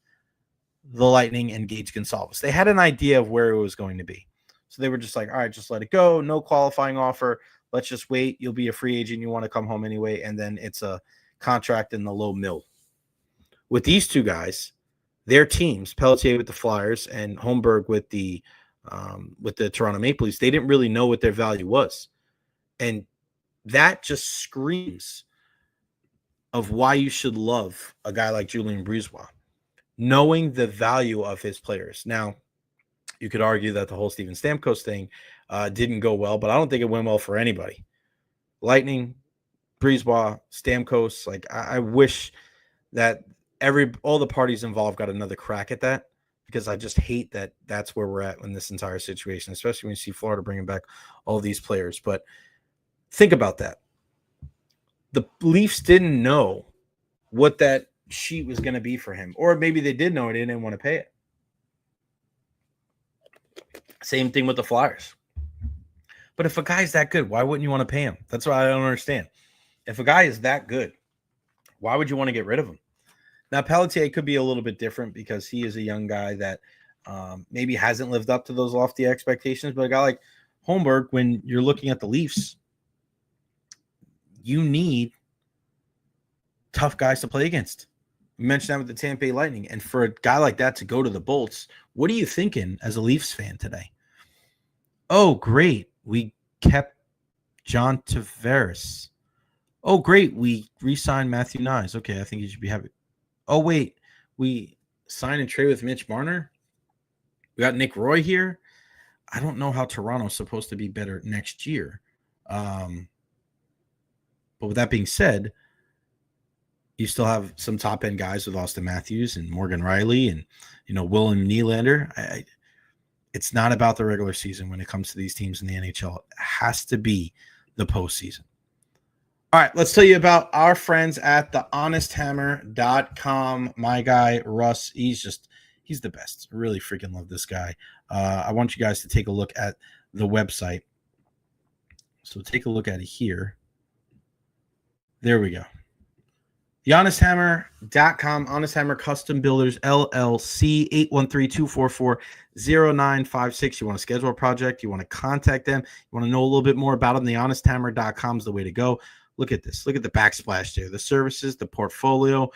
the Lightning and Gage Gonsalves. They had an idea of where it was going to be. So they were just like, all right, just let it go. No qualifying offer. Let's just wait. You'll be a free agent. You want to come home anyway. And then it's a contract in the low mill. With these two guys, their teams, Pelletier with the Flyers and Holmberg with the Toronto Maple Leafs, they didn't really know what their value was. And that just screams of why you should love a guy like Julien Brisebois, knowing the value of his players. Now, you could argue that the whole Steven Stamkos thing didn't go well, but I don't think it went well for anybody. Lightning, Brisebois, Stamkos, like I wish that all the parties involved got another crack at that, because I just hate that that's where we're at in this entire situation, especially when you see Florida bringing back all these players. But think about that. The Leafs didn't know what that sheet was going to be for him, or maybe they did know it and didn't want to pay it. Same thing with the Flyers. But if a guy's that good, why wouldn't you want to pay him? That's what I don't understand. If a guy is that good, why would you want to get rid of him? Now, Pelletier could be a little bit different because he is a young guy that maybe hasn't lived up to those lofty expectations. But a guy like Holmberg, when you're looking at the Leafs, you need tough guys to play against. You mentioned that with the Tampa Bay Lightning. And for a guy like that to go to the Bolts, what are you thinking as a Leafs fan today? Oh, great. We kept John Tavares. Oh, great. We re-signed Matthew Nyes. Okay, I think you should be happy. Oh, wait. We signed and trade with Mitch Marner. We got Nick Roy here. I don't know how Toronto's supposed to be better next year. But with that being said, you still have some top-end guys with Austin Matthews and Morgan Riley and, Willem Nylander. It's not about the regular season when it comes to these teams in the NHL. It has to be the postseason. All right, let's tell you about our friends at thehonesthammer.com. My guy, Russ, he's the best. I really freaking love this guy. I want you guys to take a look at the website. So take a look at it here. There we go. TheHonestHammer.com, Honest Hammer Custom Builders, LLC, 813-244-0956. You want to schedule a project, you want to contact them, you want to know a little bit more about them, TheHonestHammer.com is the way to go. Look at this. Look at the backsplash there. The services, the portfolio,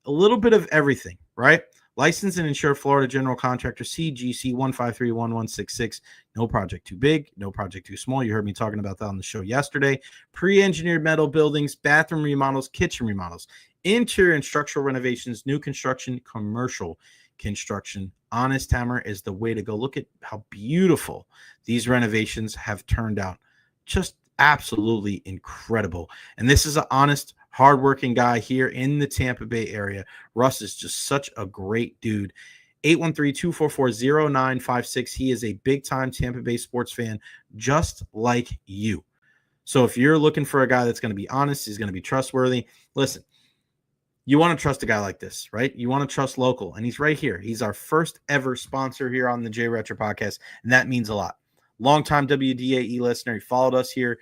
a little bit of everything, right? Licensed and insured Florida General Contractor, CGC 1531166. No project too big, no project too small. You heard me talking about that on the show yesterday. Pre-engineered metal buildings, bathroom remodels, kitchen remodels, interior and structural renovations, new construction, commercial construction. Honest Hammer is the way to go. Look at how beautiful these renovations have turned out. Just absolutely incredible. And this is an honest, hardworking guy here in the Tampa Bay area. Russ is just such a great dude. 813-244-0956. He is a big-time Tampa Bay sports fan just like you. So if you're looking for a guy that's going to be honest, he's going to be trustworthy, listen, you want to trust a guy like this, right? You want to trust local, and he's right here. He's our first ever sponsor here on the Recher podcast, and that means a lot. Longtime WDAE listener. He followed us here,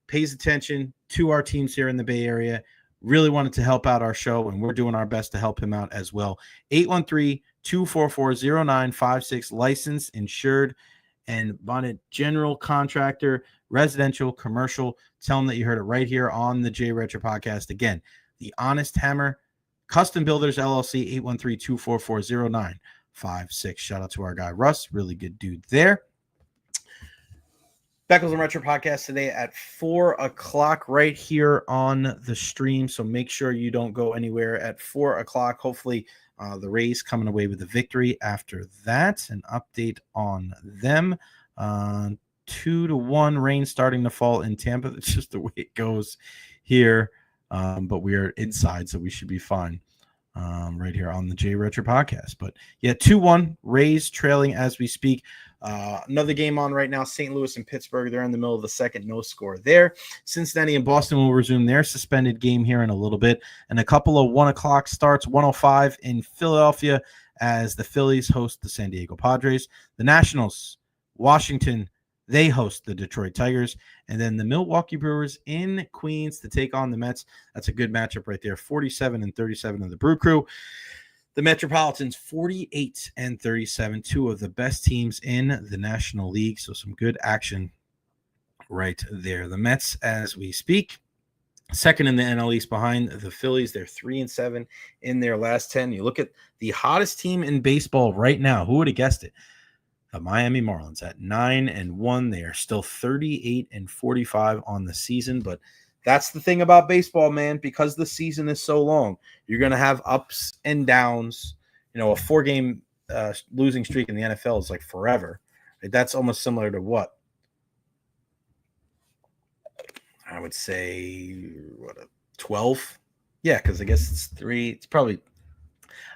pays attention to our teams here in the Bay Area, really wanted to help out our show, and we're doing our best to help him out as well. 813-244-0956, licensed, insured, and bonded general contractor, residential, commercial. Tell him that you heard it right here on the Recher podcast. Again, the Honest Hammer Custom Builders, LLC, 813-244-0956. Shout out to our guy, Russ. Really good dude there. Beckles and Recher podcast today at 4 o'clock right here on the stream. So make sure you don't go anywhere at 4 o'clock. Hopefully the Rays coming away with a victory after that. An update on them. 2-1 rain starting to fall in Tampa. That's just the way it goes here. But we are inside, so we should be fine right here on the Recher podcast. But yeah, 2-1 Rays trailing as we speak. Another game on right now, St. Louis and Pittsburgh. They're in the middle of the second, no score there. Cincinnati and Boston will resume their suspended game here in a little bit. And a couple of 1 o'clock starts, 1:05 in Philadelphia as the Phillies host the San Diego Padres. The Nationals, Washington, They host the Detroit Tigers, and then the Milwaukee Brewers in Queens to take on the Mets. That's a good matchup right there. 47-37 of the Brew Crew. The Metropolitans 48-37, two of the best teams in the National League. So some good action right there. The Mets, as we speak, second in the NL East behind the Phillies. They're 3-7 in their last 10. You look at the hottest team in baseball right now. Who would have guessed it? The Miami Marlins at 9-1. They are still 38-45 on the season, but that's the thing about baseball, man. Because the season is so long, you're going to have ups and downs. You know, a 4-game losing streak in the NFL is like forever. That's almost similar to what? I would say, 12? Yeah, because I guess it's 3. It's probably,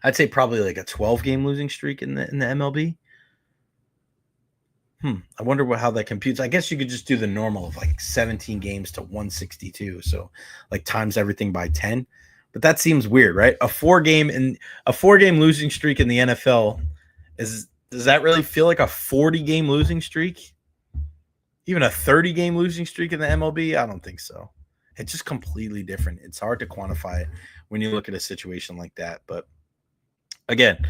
I'd say probably like a 12-game losing streak in the MLB. I wonder how that computes. I guess you could just do the normal of like 17 games to 162. So like times everything by 10. But that seems weird, right? A 4-game losing streak in the NFL does that really feel like a 40-game losing streak? Even a 30-game losing streak in the MLB? I don't think so. It's just completely different. It's hard to quantify it when you look at a situation like that. But again,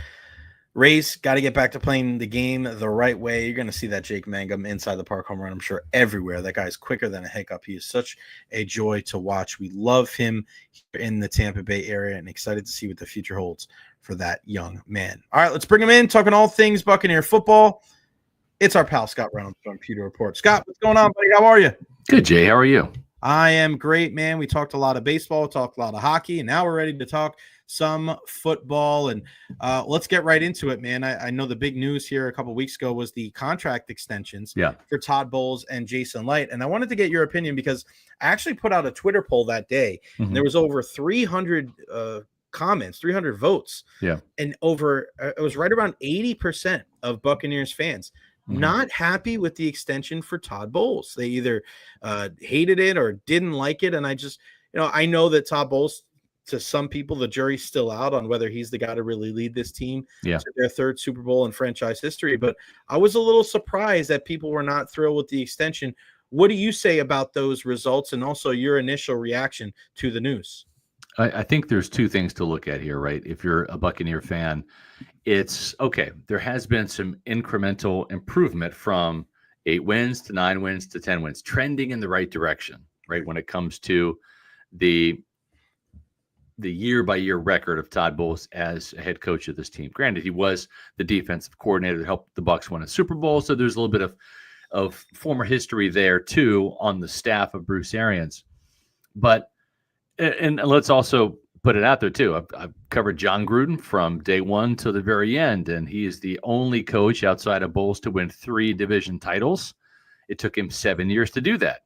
Rays got to get back to playing the game the right way. You're going to see that Jake Mangum inside the park home run, I'm sure, everywhere. That guy's quicker than a hiccup. He is such a joy to watch. We love him here in the Tampa Bay area and excited to see what the future holds for that young man. All right, let's bring him in, talking all things Buccaneer football. It's our pal, Scott Reynolds from Pewter Report. Scott, what's going on, buddy? How are you? Good, Jay. How are you? I am great, man. We talked a lot of baseball, talked a lot of hockey, and now we're ready to talk some football. And let's get right into it, man. I know the big news here a couple of weeks ago was the contract extensions for Todd Bowles and Jason Licht. And I wanted to get your opinion because I actually put out a Twitter poll that day, and there was over 300 comments, 300 votes. Yeah. And it was right around 80% of Buccaneers fans not happy with the extension for Todd Bowles. They either hated it or didn't like it. And I just, I know that Todd Bowles, to some people, the jury's still out on whether he's the guy to really lead this team to their third Super Bowl in franchise history. But I was a little surprised that people were not thrilled with the extension. What do you say about those results and also your initial reaction to the news? I think there's two things to look at here, right? If you're a Buccaneer fan, it's okay. There has been some incremental improvement from 8 wins to 9 wins to 10 wins, trending in the right direction, right? When it comes to the year-by-year record of Todd Bowles as a head coach of this team. Granted, he was the defensive coordinator that helped the Bucs win a Super Bowl, so there's a little bit of former history there too on the staff of Bruce Arians. But and let's also put it out there too. I've covered John Gruden from day one to the very end, and he is the only coach outside of Bowles to win 3 division titles. It took him 7 years to do that.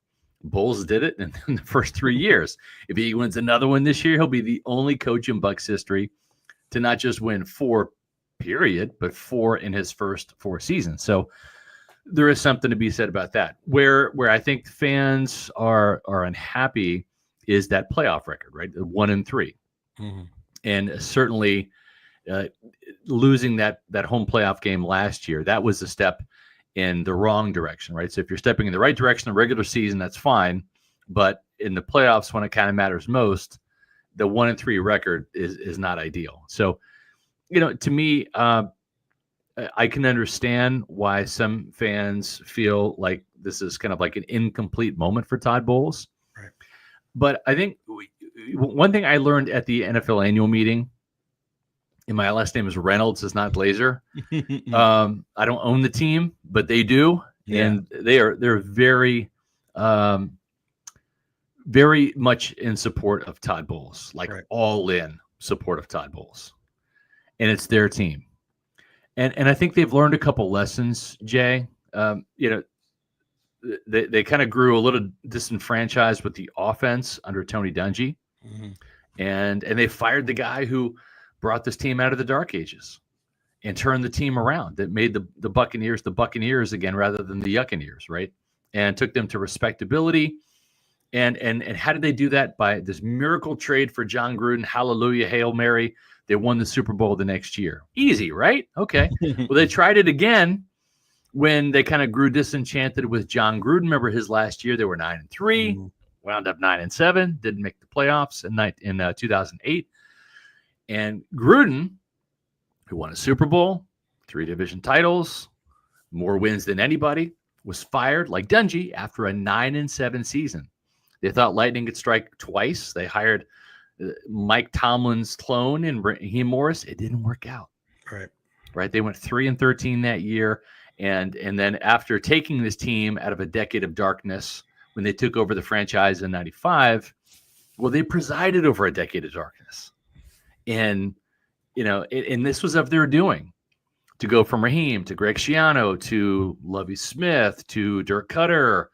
Bowles did it in the first 3 years. If he wins another one this year, he'll be the only coach in Bucs history to not just win 4, period, but 4 in his first 4 seasons. So there is something to be said about that. Where I think fans are unhappy is that playoff record, right? 1-3. And certainly losing that home playoff game last year, that was a step in the wrong direction, right? So if you're stepping in the right direction in the regular season, that's fine. But in the playoffs, when it kind of matters most, the 1-3 record is not ideal. So, to me, I can understand why some fans feel like this is kind of like an incomplete moment for Todd Bowles. Right. But I think one thing I learned at the NFL annual meeting, and my last name is Reynolds, is not Glazer. I don't own the team, but they do, and they're very, very much in support of Todd Bowles, like all in support of Todd Bowles, and it's their team, and I think they've learned a couple lessons, Jay. They kind of grew a little disenfranchised with the offense under Tony Dungy, and they fired the guy who brought this team out of the dark ages and turned the team around, that made the Buccaneers again rather than the Yuccaneers, right? And took them to respectability. And how did they do that? By this miracle trade for John Gruden. Hallelujah, Hail Mary. They won the Super Bowl the next year. Easy, right? Okay. Well, they tried it again when they kind of grew disenchanted with John Gruden. Remember his last year, they were 9-3, wound up 9-7, didn't make the playoffs in 2008. And Gruden, who won a Super Bowl, 3 division titles, more wins than anybody, was fired like Dungy after a 9-7 season. They thought lightning could strike twice. They hired Mike Tomlin's clone and Raheem Morris. It didn't work out. Right. They went 3-13 that year. And then after taking this team out of a decade of darkness, when they took over the franchise in 95, well, they presided over a decade of darkness. And, and this was of their doing, to go from Raheem to Greg Schiano to Lovie Smith to Dirk Cutter,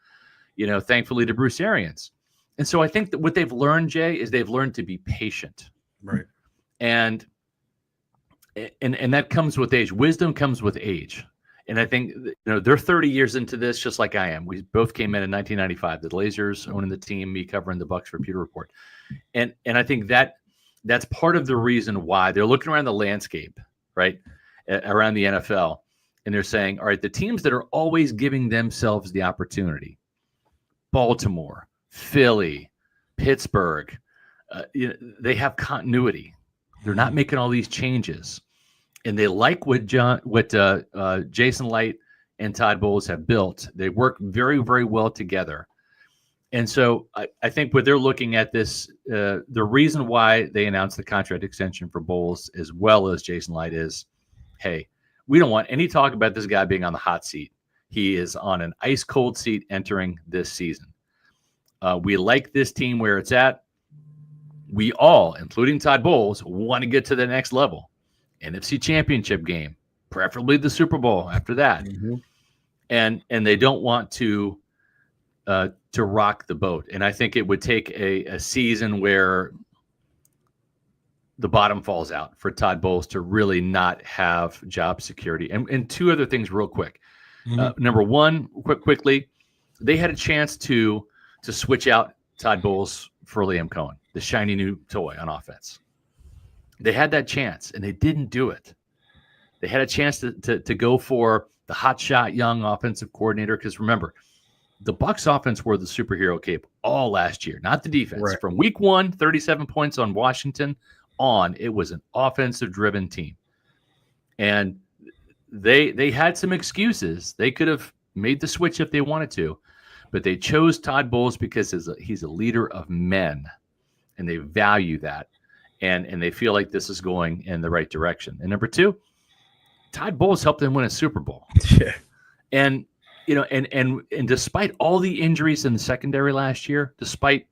thankfully to Bruce Arians. And so I think that what they've learned, Jay, is they've learned to be patient. Right. And that comes with age. Wisdom comes with age. And I think, they're 30 years into this, just like I am. We both came in 1995, the Blazers owning the team, me covering the Bucks for Pewter Report. And I think that's part of the reason why they're looking around the landscape, right, around the NFL. And they're saying, all right, the teams that are always giving themselves the opportunity, Baltimore, Philly, Pittsburgh, they have continuity. They're not making all these changes. And they like what Jason Light and Todd Bowles have built. They work very, very well together. And so I think what they're looking at this, the reason why they announced the contract extension for Bowles as well as Jason Light is, hey, we don't want any talk about this guy being on the hot seat. He is on an ice cold seat entering this season. We like this team where it's at. We all, including Todd Bowles, want to get to the next level. NFC Championship game, preferably the Super Bowl after that. Mm-hmm. And they don't want to rock the boat. And I think it would take a season where the bottom falls out for Todd Bowles to really not have job security. And 2 other things real quick. Mm-hmm. Number one, quickly, they had a chance to switch out Todd Bowles for Liam Cohen, the shiny new toy on offense. They had that chance, and they didn't do it. They had a chance to go for the hotshot young offensive coordinator, because remember, the Bucs offense wore the superhero cape all last year, not the defense. Right. From week 1, 37 points on Washington on, it was an offensive-driven team. And they had some excuses. They could have made the switch if they wanted to, but they chose Todd Bowles because he's a leader of men, and they value that. And they feel like this is going in the right direction. And number 2, Todd Bowles helped them win a Super Bowl. Yeah. And and despite all the injuries in the secondary last year, despite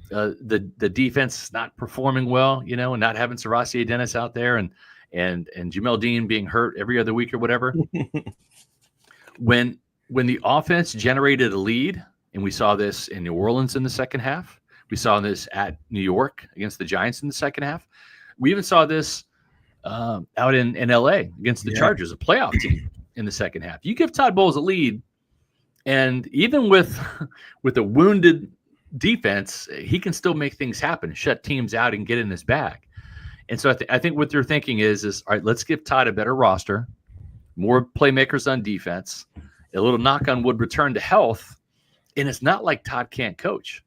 the defense not performing well, and not having Saracia Dennis out there and Jamel Dean being hurt every other week or whatever, when the offense generated a lead, and we saw this in New Orleans in the second half. We saw this at New York against the Giants in the second half. We even saw this out in L.A. against the Chargers, a playoff team, in the second half. You give Todd Bowles a lead, and even with a wounded defense, he can still make things happen, shut teams out, and get in his bag. And so I think what they're thinking is, all right, let's give Todd a better roster, more playmakers on defense, a little knock on wood, return to health, and it's not like Todd can't coach.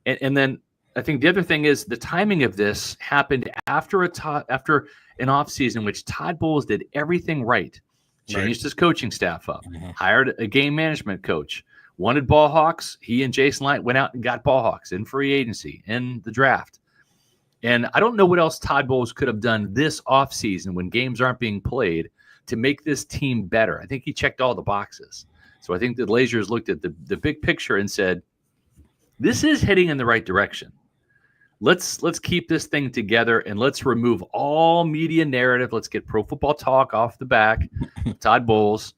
And then I think the other thing is the timing of this happened after an offseason in which Todd Bowles did everything right, changed his coaching staff up, hired a game management coach, wanted ball hawks. He and Jason Light went out and got ball hawks in free agency, in the draft. And I don't know what else Todd Bowles could have done this offseason when games aren't being played to make this team better. I think he checked all the boxes. So I think the Blazers looked at the big picture and said, this is heading in the right direction. Let's keep this thing together, and let's remove all media narrative. Let's get Pro Football Talk off the back, Todd Bowles,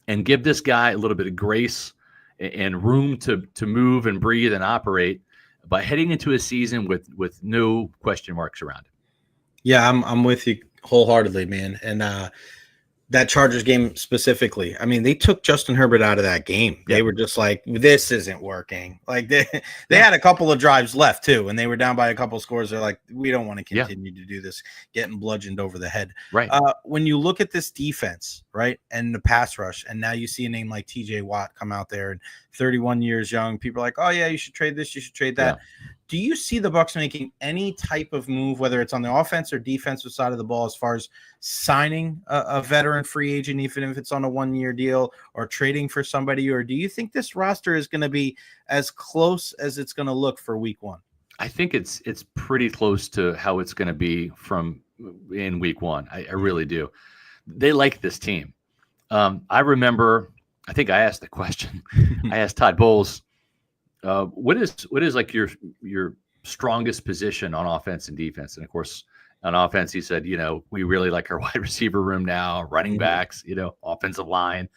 and give this guy a little bit of grace and room to move and breathe and operate by heading into a season with no question marks around it. Yeah, I'm with you wholeheartedly, man. And that Chargers game specifically. I mean, they took Justin Herbert out of that game. They were just like, this isn't working. Like they had a couple of drives left too, and they were down by a couple of scores. They're like, we don't want to continue to do this, getting bludgeoned over the head. Right. When you look at this defense, right, and the pass rush, and now you see a name like TJ Watt come out there and 31 years young, people are like, oh yeah, you should trade this, you should trade that. Yeah. Do you see the Bucs making any type of move, whether it's on the offense or defensive side of the ball, as far as signing a veteran free agent, even if it's on a 1-year deal, or trading for somebody? Or do you think this roster is going to be as close as it's going to look for week 1? I think it's pretty close to how it's going to be in week 1. I really do. They like this team. I remember, I think I asked the question. I asked Todd Bowles, what is like your strongest position on offense and defense? And of course, on offense, he said, we really like our wide receiver room now, running backs, offensive line.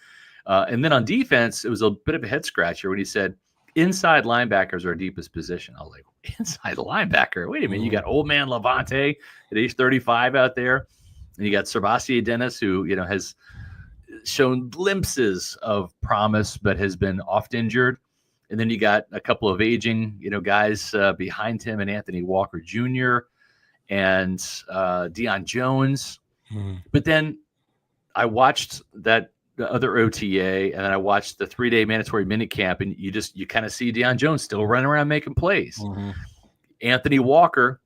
And then on defense, it was a bit of a head scratcher when he said, inside linebackers are our deepest position. I was like, inside linebacker? Wait a minute. You got old man Levante at age 35 out there. And you got Servassier Dennis, who, has shown glimpses of promise, but has been oft injured. And then you got a couple of aging, guys behind him, and Anthony Walker Jr. and Deion Jones. But then I watched that other OTA, and then I watched the 3-day mandatory minicamp, and you kind of see Deion Jones still running around making plays. Anthony Walker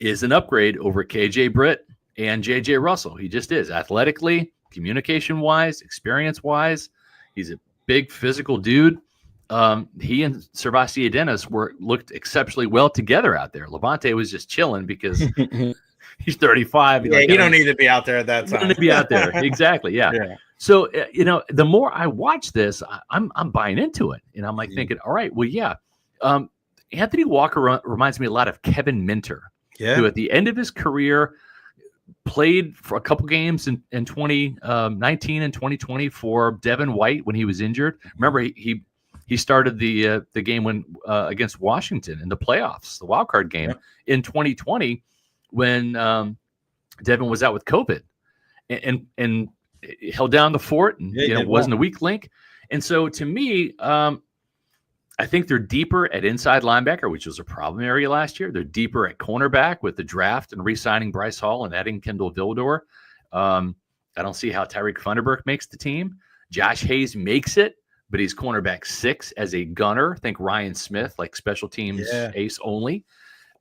is an upgrade over KJ Britt and JJ Russell. He just is, athletically, communication-wise, experience-wise. He's a big physical dude. He and Servassier Dennis looked exceptionally well together out there. Levante was just chilling because he's 35. Yeah, you don't need to be out there at that time. You don't need to be out there. Exactly. Yeah. So, the more I watch this, I'm buying into it. And I'm like thinking, all right, well, yeah. Anthony Walker reminds me a lot of Kevin Minter, who at the end of his career played for a couple games in 2019 and 2020 for Devin White when he was injured. Remember, he started the game when against Washington in the playoffs, the wild card game in 2020 when Devin was out with COVID, and held down the fort, and wasn't a weak link. And so to me, I think they're deeper at inside linebacker, which was a problem area last year. They're deeper at cornerback with the draft and re-signing Bryce Hall and adding Kendall Vildor. I don't see how Tyreek Funderburk makes the team. Josh Hayes makes it, but he's cornerback 6 as a gunner. Think Ryan Smith, like special teams ace only.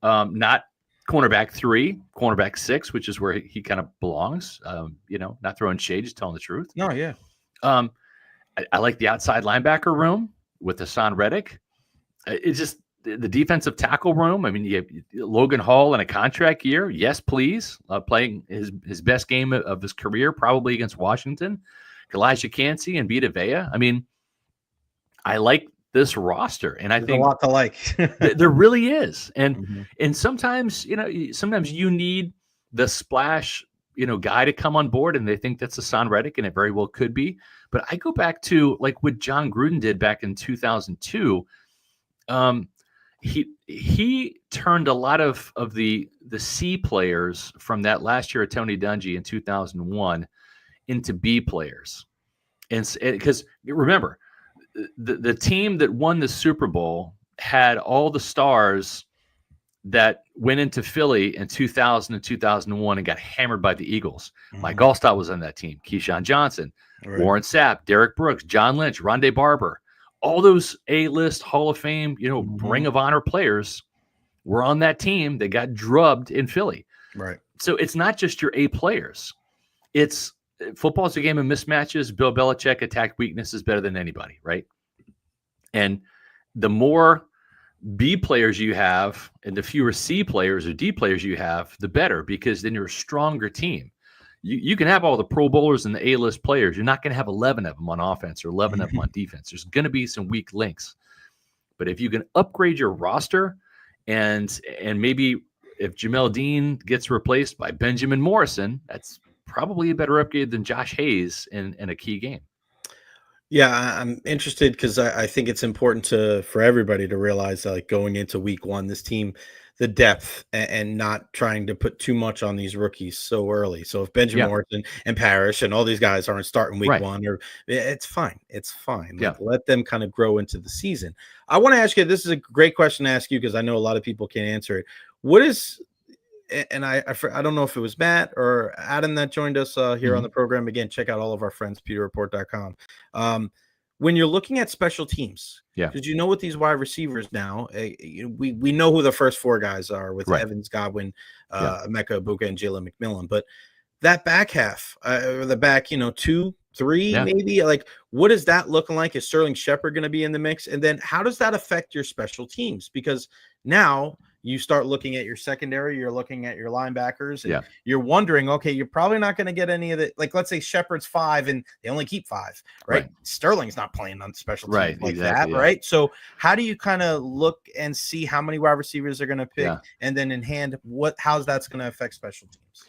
Not cornerback 3, cornerback 6, which is where he kind of belongs. Not throwing shade, just telling the truth. No, yeah. I like the outside linebacker room with Hassan Reddick. It's just the defensive tackle room. I mean, you have Logan Hall in a contract year. Yes, please. Playing his best game of his career, probably against Washington. Elijah Cansey and Vita Vea. I mean, I like this roster, and I think a lot to like. There really is. And sometimes, sometimes you need the splash, guy to come on board, and they think that's Hassan Reddick, and it very well could be. But I go back to like what John Gruden did back in 2002. He turned a lot of the C players from that last year at Tony Dungy in 2001 into B players. And because remember, the team that won the Super Bowl had all the stars that went into Philly in 2000 and 2001 and got hammered by the Eagles. Mike Allstott was on that team. Keyshawn Johnson, Warren Sapp, Derek Brooks, John Lynch, Rondé Barber. All those A-list Hall of Fame, Ring of Honor players were on that team that got drubbed in Philly. Right. So it's not just your A players. It's football's a game of mismatches. Bill Belichick attacked weaknesses better than anybody, right? And the more B players you have and the fewer C players or D players you have, the better, because then you're a stronger team. You can have all the Pro Bowlers and the A-list players. You're not going to have 11 of them on offense or 11 of them on defense. There's going to be some weak links. But if you can upgrade your roster and maybe if Jamel Dean gets replaced by Benjamin Morrison, that's probably a better upgrade than Josh Hayes in a key game. Yeah, I'm interested because I think it's important for everybody to realize, like, going into week 1, this team, the depth and not trying to put too much on these rookies so early. So if Benjamin Yeah. Morrison and Parrish and all these guys aren't starting week Right. one, or it's fine. It's fine. Yeah. Like, let them kind of grow into the season. I want to ask you, this is a great question to ask you because I know a lot of people can't answer it. What is, and I don't know if it was Matt or Adam that joined us here on the program. Again, check out all of our friends, pewterreport.com. When you're looking at special teams, Yeah. because you know with these wide receivers now, we know who the first four guys are with Evans, Godwin, Emeka Egbuka, and Jalen McMillan. But that back half, or the back, 2, 3, maybe, like, what is that looking like? Is Sterling Shepard going to be in the mix? And then how does that affect your special teams? Because now you start looking at your secondary, you're looking at your linebackers, and you're wondering, okay, you're probably not going to get any of the, like, let's say Shepard's 5 and they only keep 5, right? Sterling's not playing on special teams like that, right? So how do you kind of look and see how many wide receivers they're going to pick, and then in hand, how's that's going to affect special teams?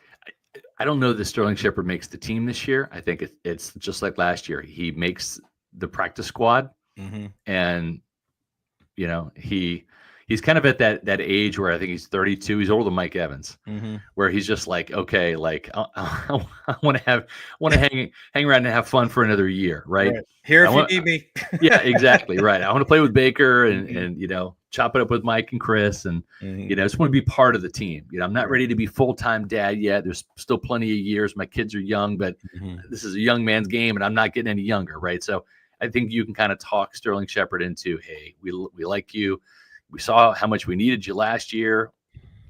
I don't know that Sterling Shepard makes the team this year. I think it's just like last year. He makes the practice squad, and he's kind of at that age where I think he's 32. He's older than Mike Evans, where he's just like, okay, like I want to hang around and have fun for another year, right? Here if you need me. Yeah, exactly, right. I want to play with Baker and chop it up with Mike and Chris, and I just want to be part of the team. I'm not ready to be full-time dad yet. There's still plenty of years. My kids are young, but this is a young man's game, and I'm not getting any younger, right? So I think you can kind of talk Sterling Shepard into, hey, we like you. We saw how much we needed you last year.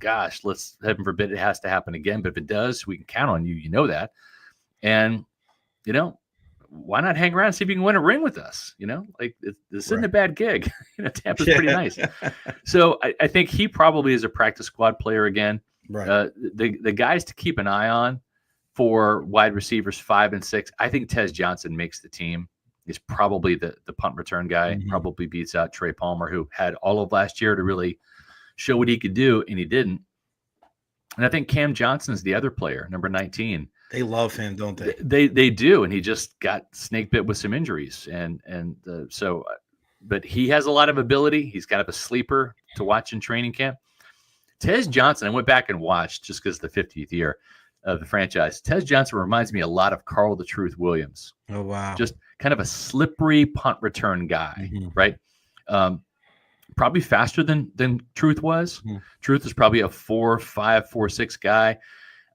Gosh, let's, heaven forbid it has to happen again. But if it does, we can count on you. You know that. And, why not hang around and see if you can win a ring with us? Like, this isn't a bad gig. Tampa's pretty nice. So I think he probably is a practice squad player again. Right. The guys to keep an eye on for wide receivers 5 and 6, I think Tez Johnson makes the team. He's probably the punt return guy, probably beats out Trey Palmer, who had all of last year to really show what he could do, and he didn't. And I think Cam Johnson's the other player, number 19. They love him, don't they? They do, and he just got snake bit with some injuries, but he has a lot of ability. He's kind of a sleeper to watch in training camp. Tez Johnson, I went back and watched just because the 50th year of the franchise. Tez Johnson reminds me a lot of Carl the Truth Williams. Oh, wow. Just kind of a slippery punt return guy, right? Probably faster than Truth was. Truth is probably a 4.5, 4.6 guy.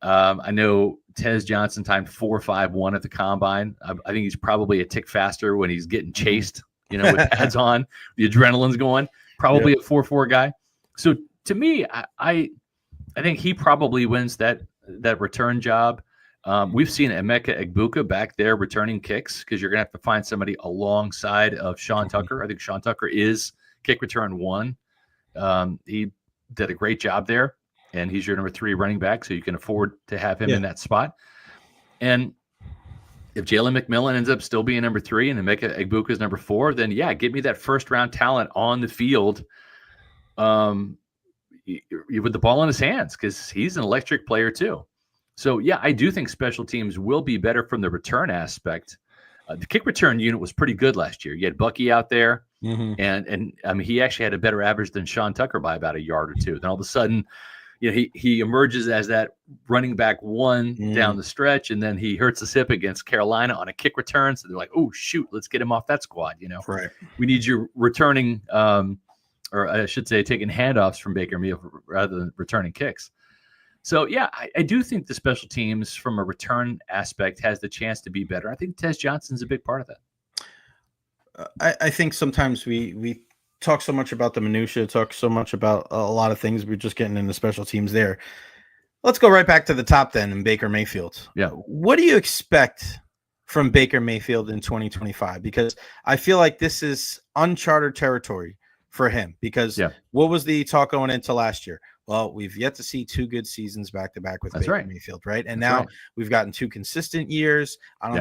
I know Tez Johnson timed 4.51 at the combine. I think he's probably a tick faster when he's getting chased, with pads on, the adrenaline's going. Probably a 4.4 guy. So to me, I think he probably wins that return job. We've seen Emeka Egbuka back there returning kicks because you're going to have to find somebody alongside of Sean Tucker. I think Sean Tucker is kick return 1. He did a great job there, and he's your number 3 running back, so you can afford to have him in that spot. And if Jalen McMillan ends up still being number 3 and Emeka Egbuka is number 4, then give me that first-round talent on the field with the ball in his hands, because he's an electric player too. So, I do think special teams will be better from the return aspect. The kick return unit was pretty good last year. You had Bucky out there, and I mean, he actually had a better average than Sean Tucker by about a yard or two. Then all of a sudden, he emerges as that running back 1 down the stretch, and then he hurts his hip against Carolina on a kick return. So they're like, oh, shoot, let's get him off that squad. Right. We need you returning, or I should say, taking handoffs from Baker Mayfield rather than returning kicks. So, I do think the special teams from a return aspect has the chance to be better. I think Tez Johnson's a big part of that. I think sometimes we talk so much about the minutia, talk so much about a lot of things. We're just getting into special teams there. Let's go right back to the top then in Baker Mayfield. Yeah. What do you expect from Baker Mayfield in 2025? Because I feel like this is uncharted territory for him, because what was the talk going into last year? Well, we've yet to see 2 good seasons back-to-back with Baker Mayfield, right? And now we've gotten 2 consistent years.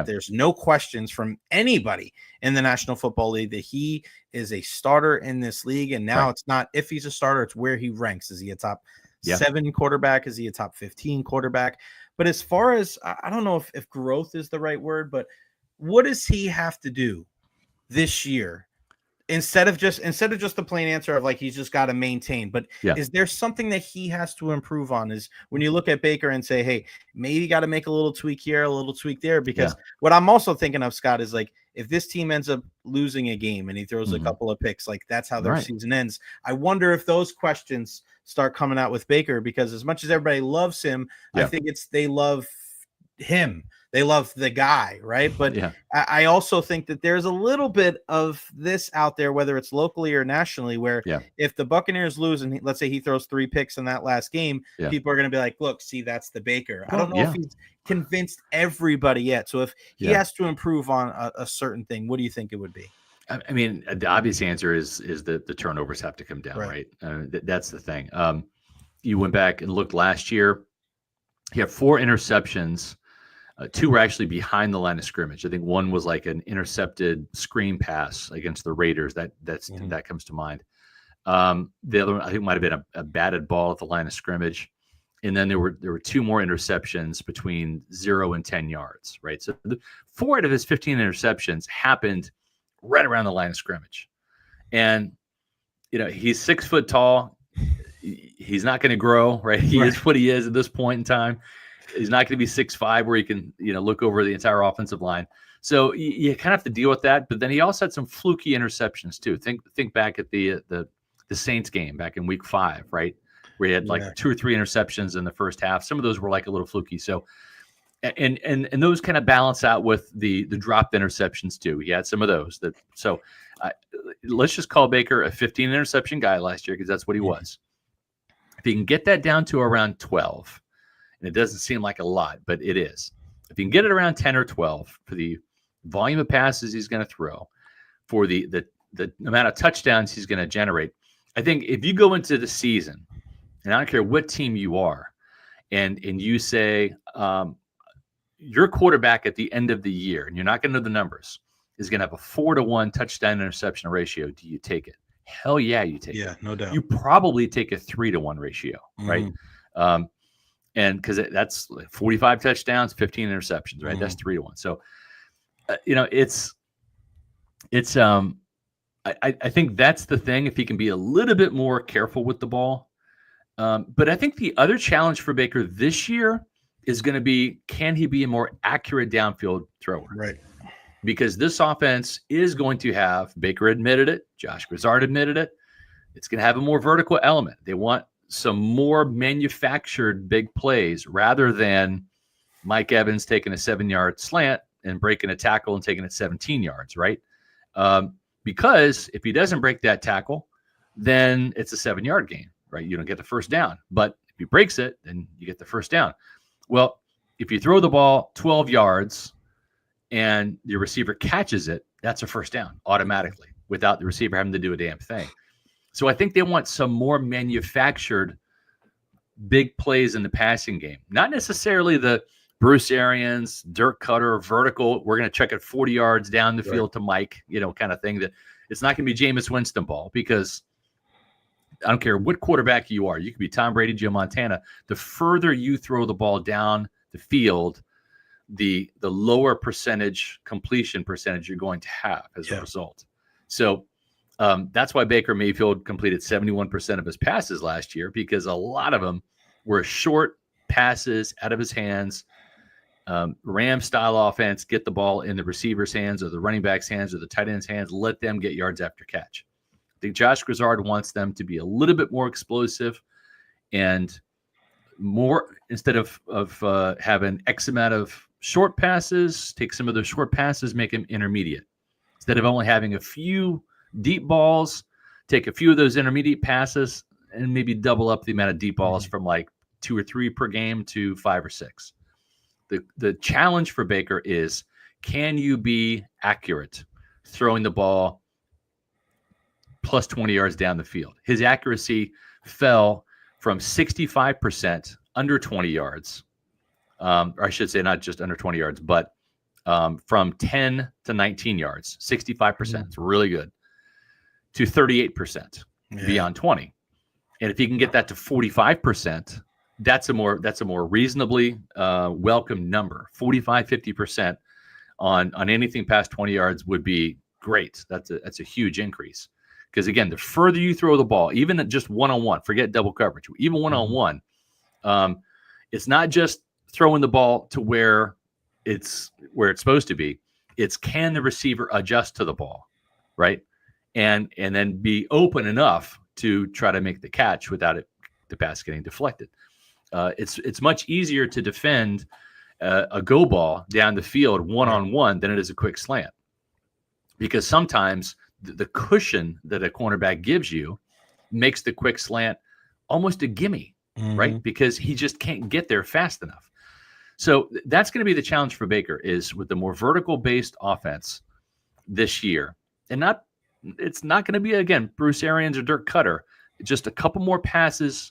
There's no questions from anybody in the National Football League that he is a starter in this league. And now it's not if he's a starter, it's where he ranks. Is he a top 7 quarterback? Is he a top 15 quarterback? But as far as, I don't know if growth is the right word, but what does he have to do this year instead of just the plain answer of like he's just got to maintain, but Yeah. is there something that he has to improve on? Is when you look at Baker and say, hey, maybe you got to make a little tweak here, a little tweak there, because what I'm also thinking of, Scott, is like if this team ends up losing a game and he throws a couple of picks, like that's how their season ends. I wonder if those questions start coming out with Baker, because as much as everybody loves him, I think they love him. They love the guy, right? But I also think that there's a little bit of this out there, whether it's locally or nationally, where if the Buccaneers lose and let's say he throws 3 picks in that last game, people are going to be like, look, see, that's the Baker. I don't know if he's convinced everybody yet. So if he has to improve on a certain thing, what do you think it would be? I mean, the obvious answer is that the turnovers have to come down, right? That's the thing. You went back and looked last year. He had 4 interceptions. 2 were actually behind the line of scrimmage. I think one was like an intercepted screen pass against the Raiders. That comes to mind. The other one I think might have been a batted ball at the line of scrimmage, and then there were 2 more interceptions between 0 and 10 yards. Right, so 4 out of his 15 interceptions happened right around the line of scrimmage, and he's 6 foot tall. He's not going to grow. Right, he is what he is at this point in time. He's not going to be 6'5", where he can, look over the entire offensive line. So you kind of have to deal with that. But then he also had some fluky interceptions too. Think back at the Saints game back in Week 5, right, where he had like 2 or 3 interceptions in the first half. Some of those were like a little fluky. So, and those kind of balance out with the dropped interceptions too. He had some of those. Let's just call Baker a 15 interception guy last year, because that's what he was. If he can get that down to around 12. And it doesn't seem like a lot, but it is. If you can get it around 10 or 12 for the volume of passes he's going to throw, for the amount of touchdowns he's going to generate, I think if you go into the season, and I don't care what team you are, and you say your quarterback at the end of the year, and you're not going to know the numbers, is going to have a 4-to-1 touchdown interception ratio, do you take it? Hell yeah, you take it. Yeah, no doubt. You probably take a 3-to-1 ratio, right? And because that's 45 touchdowns, 15 interceptions, right? That's 3-to-1. So, I think that's the thing. If he can be a little bit more careful with the ball, but I think the other challenge for Baker this year is going to be, can he be a more accurate downfield thrower? Right. Because this offense is going to have, Baker admitted it, Josh Grizzard admitted it, it's going to have a more vertical element. They want some more manufactured big plays rather than Mike Evans taking a 7-yard slant and breaking a tackle and taking it 17 yards, right? Because if he doesn't break that tackle, then it's a 7-yard gain, right? You don't get the first down. But if he breaks it, then you get the first down. Well, if you throw the ball 12 yards and your receiver catches it, that's a first down automatically without the receiver having to do a damn thing. So I think they want some more manufactured big plays in the passing game. Not necessarily the Bruce Arians, Dirk Cutter, vertical, we're going to check it 40 yards down the field to Mike, kind of thing. That it's not going to be Jameis Winston ball, because I don't care what quarterback you are. You could be Tom Brady, Joe Montana. The further you throw the ball down the field, the lower completion percentage you're going to have as a result. So that's why Baker Mayfield completed 71% of his passes last year, because a lot of them were short passes out of his hands. Ram-style offense, get the ball in the receiver's hands or the running back's hands or the tight end's hands, let them get yards after catch. I think Josh Grizzard wants them to be a little bit more explosive and more, instead of having X amount of short passes, take some of those short passes, make them intermediate. Instead of only having a few deep balls, take a few of those intermediate passes and maybe double up the amount of deep balls from like 2 or 3 per game to 5 or 6. The challenge for Baker is, can you be accurate throwing the ball plus 20 yards down the field? His accuracy fell from 65% under 20 yards, or I should say not just under 20 yards, but from 10 to 19 yards, 65%. It's really good. To 38% beyond 20. And if he can get that to 45%, that's a more reasonably welcome number. 45, 50% on anything past 20 yards would be great. That's a huge increase. Because again, the further you throw the ball, even at just one-on-one, forget double coverage, even one-on-one, it's not just throwing the ball to where it's supposed to be. It's can the receiver adjust to the ball, right? And then be open enough to try to make the catch without the pass getting deflected. It's much easier to defend a go ball down the field one-on-one than it is a quick slant. Because sometimes the cushion that a cornerback gives you makes the quick slant almost a gimme, right? Because he just can't get there fast enough. So that's going to be the challenge for Baker, is with the more vertical-based offense this year. And it's not going to be, again, Bruce Arians or Dirk Cutter. Just a couple more passes,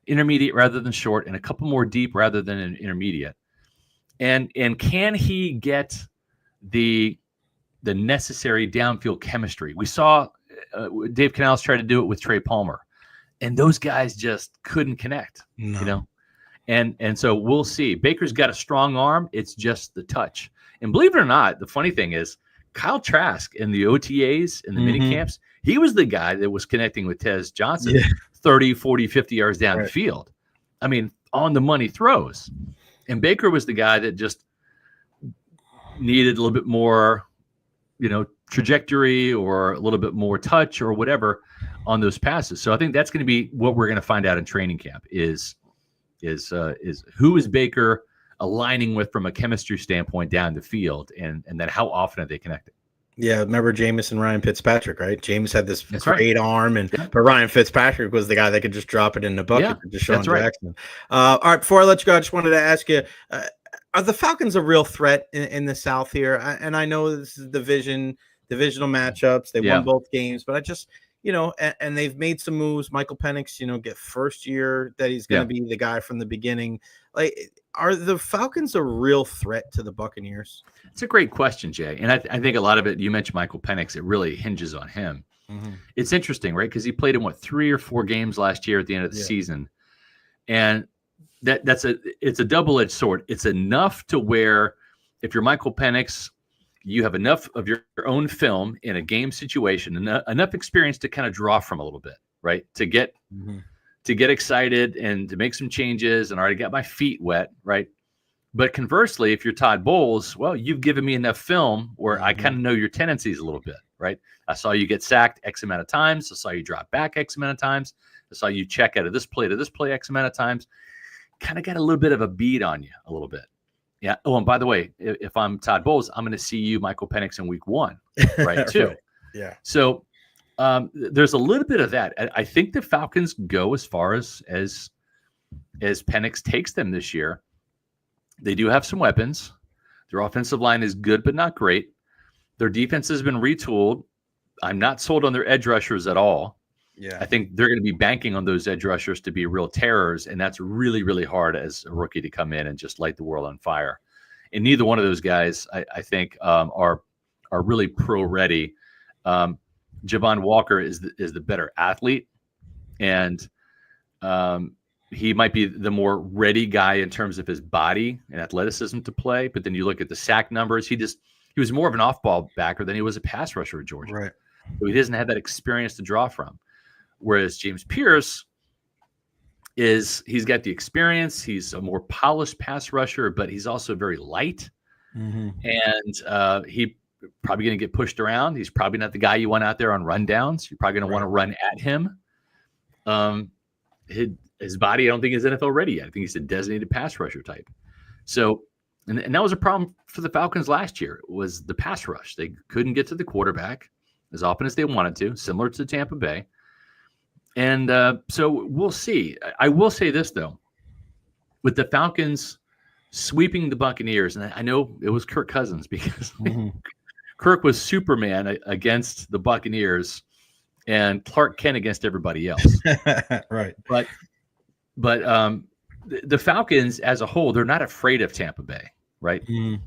intermediate rather than short, and a couple more deep rather than an intermediate. And can he get the necessary downfield chemistry? We saw Dave Canales try to do it with Trey Palmer, and those guys just couldn't connect. And so we'll see. Baker's got a strong arm. It's just the touch. And believe it or not, the funny thing is Kyle Trask in the OTAs and the mini camps, he was the guy that was connecting with Tez Johnson 30, 40, 50 yards down the field. I mean, on the money throws. And Baker was the guy that just needed a little bit more, trajectory or a little bit more touch or whatever on those passes. So I think that's going to be what we're going to find out in training camp is who is Baker aligning with from a chemistry standpoint down the field, and then how often are they connected? Yeah, remember Jameis and Ryan Fitzpatrick, right? Jameis had this great arm, but Ryan Fitzpatrick was the guy that could just drop it in the bucket to Deshaun Jackson. All right, before I let you go, I just wanted to ask you, are the Falcons a real threat in the South here? And I know this is divisional matchups. They won both games, but I just, and they've made some moves. Michael Penix, get first year that he's going to be the guy from the beginning. Like, are the Falcons a real threat to the Buccaneers? It's a great question, Jay. And I think a lot of it, you mentioned Michael Penix, it really hinges on him. It's interesting, right? Because he played in 3 or 4 games last year at the end of the season. And it's a double-edged sword. It's enough to where if you're Michael Penix, you have enough of your own film in a game situation, enough experience to kind of draw from a little bit, right? To get excited and to make some changes and already got my feet wet, right? But conversely, if you're Todd Bowles, well, you've given me enough film where I kind of know your tendencies a little bit, right? I saw you get sacked X amount of times. I saw you drop back X amount of times. I saw you check out of this play to this play X amount of times. Kind of got a little bit of a bead on you a little bit. Yeah. Oh, and by the way, if I'm Todd Bowles, I'm going to see you, Michael Penix, in week 1, right, too. Yeah. So there's a little bit of that. I think the Falcons go as far as Penix takes them this year. They do have some weapons. Their offensive line is good, but not great. Their defense has been retooled. I'm not sold on their edge rushers at all. Yeah, I think they're going to be banking on those edge rushers to be real terrors, and that's really, really hard as a rookie to come in and just light the world on fire. And neither one of those guys, I think, are really pro ready. Javon Walker is the better athlete, and he might be the more ready guy in terms of his body and athleticism to play. But then you look at the sack numbers; he was more of an off-ball backer than he was a pass rusher at Georgia. Right. So he doesn't have that experience to draw from. Whereas James Pierce he's got the experience. He's a more polished pass rusher, but he's also very light. And he probably going to get pushed around. He's probably not the guy you want out there on rundowns. You're probably going to want to run at him. His body, I don't think, is NFL ready yet. I think he's a designated pass rusher type. So, and that was a problem for the Falcons last year, was the pass rush. They couldn't get to the quarterback as often as they wanted to, similar to Tampa Bay. And so we'll see. I will say this, though. With the Falcons sweeping the Buccaneers, and I know it was Kirk Cousins because Kirk was Superman against the Buccaneers and Clark Kent against everybody else. Right. But the Falcons as a whole, they're not afraid of Tampa Bay, right? The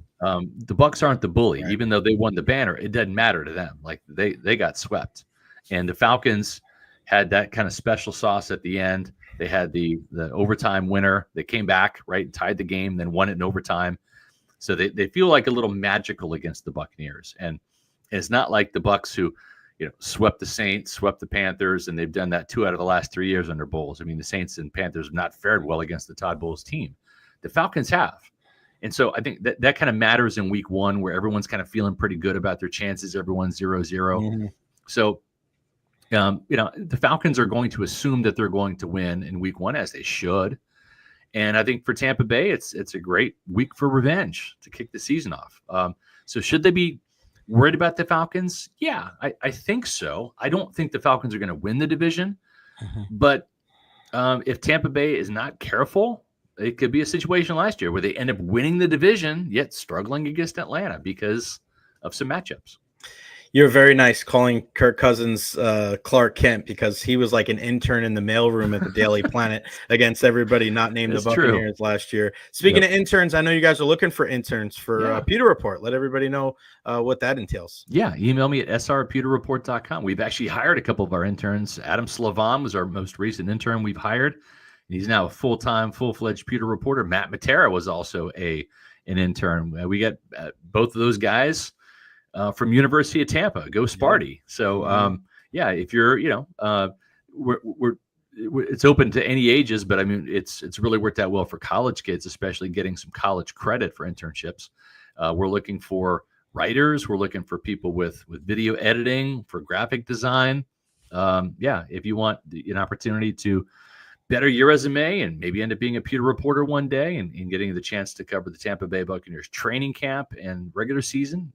Bucs aren't the bully. Right. Even though they won the banner, it doesn't matter to them. Like they got swept. And the Falcons had that kind of special sauce at the end. They had the overtime winner. They came back, right, tied the game, then won it in overtime. So they feel like a little magical against the Buccaneers. And And it's not like the Bucks who, swept the Saints, swept the Panthers, and they've done that 2 out of the last 3 years under Bowles. I mean, the Saints and Panthers have not fared well against the Todd Bowles team. The Falcons have. And so I think that kind of matters in week 1 where everyone's kind of feeling pretty good about their chances. Everyone's 0-0. Mm-hmm. So, the Falcons are going to assume that they're going to win in week 1, as they should. And I think for Tampa Bay, it's a great week for revenge to kick the season off. So should they be worried about the Falcons? Yeah, I think so. I don't think the Falcons are going to win the division. Mm-hmm. But if Tampa Bay is not careful, it could be a situation last year where they end up winning the division, yet struggling against Atlanta because of some matchups. You're very nice calling Kirk Cousins Clark Kent, because he was like an intern in the mailroom at the Daily Planet against everybody not named the Buccaneers last year. Speaking of interns, I know you guys are looking for interns for Pewter Report. Let everybody know what that entails. Yeah, email me at sr@pewterreport.com. We've actually hired a couple of our interns. Adam Slavan was our most recent intern we've hired. He's now a full-time, full-fledged Pewter reporter. Matt Matera was also an intern. We got both of those guys from University of Tampa. Go Sparty. So, if you're, it's open to any ages, but I mean, it's really worked out well for college kids, especially getting some college credit for internships. We're looking for writers. We're looking for people with video editing, for graphic design. If you want an opportunity to better your resume and maybe end up being a Pewter reporter one day and getting the chance to cover the Tampa Bay Buccaneers training camp and regular season,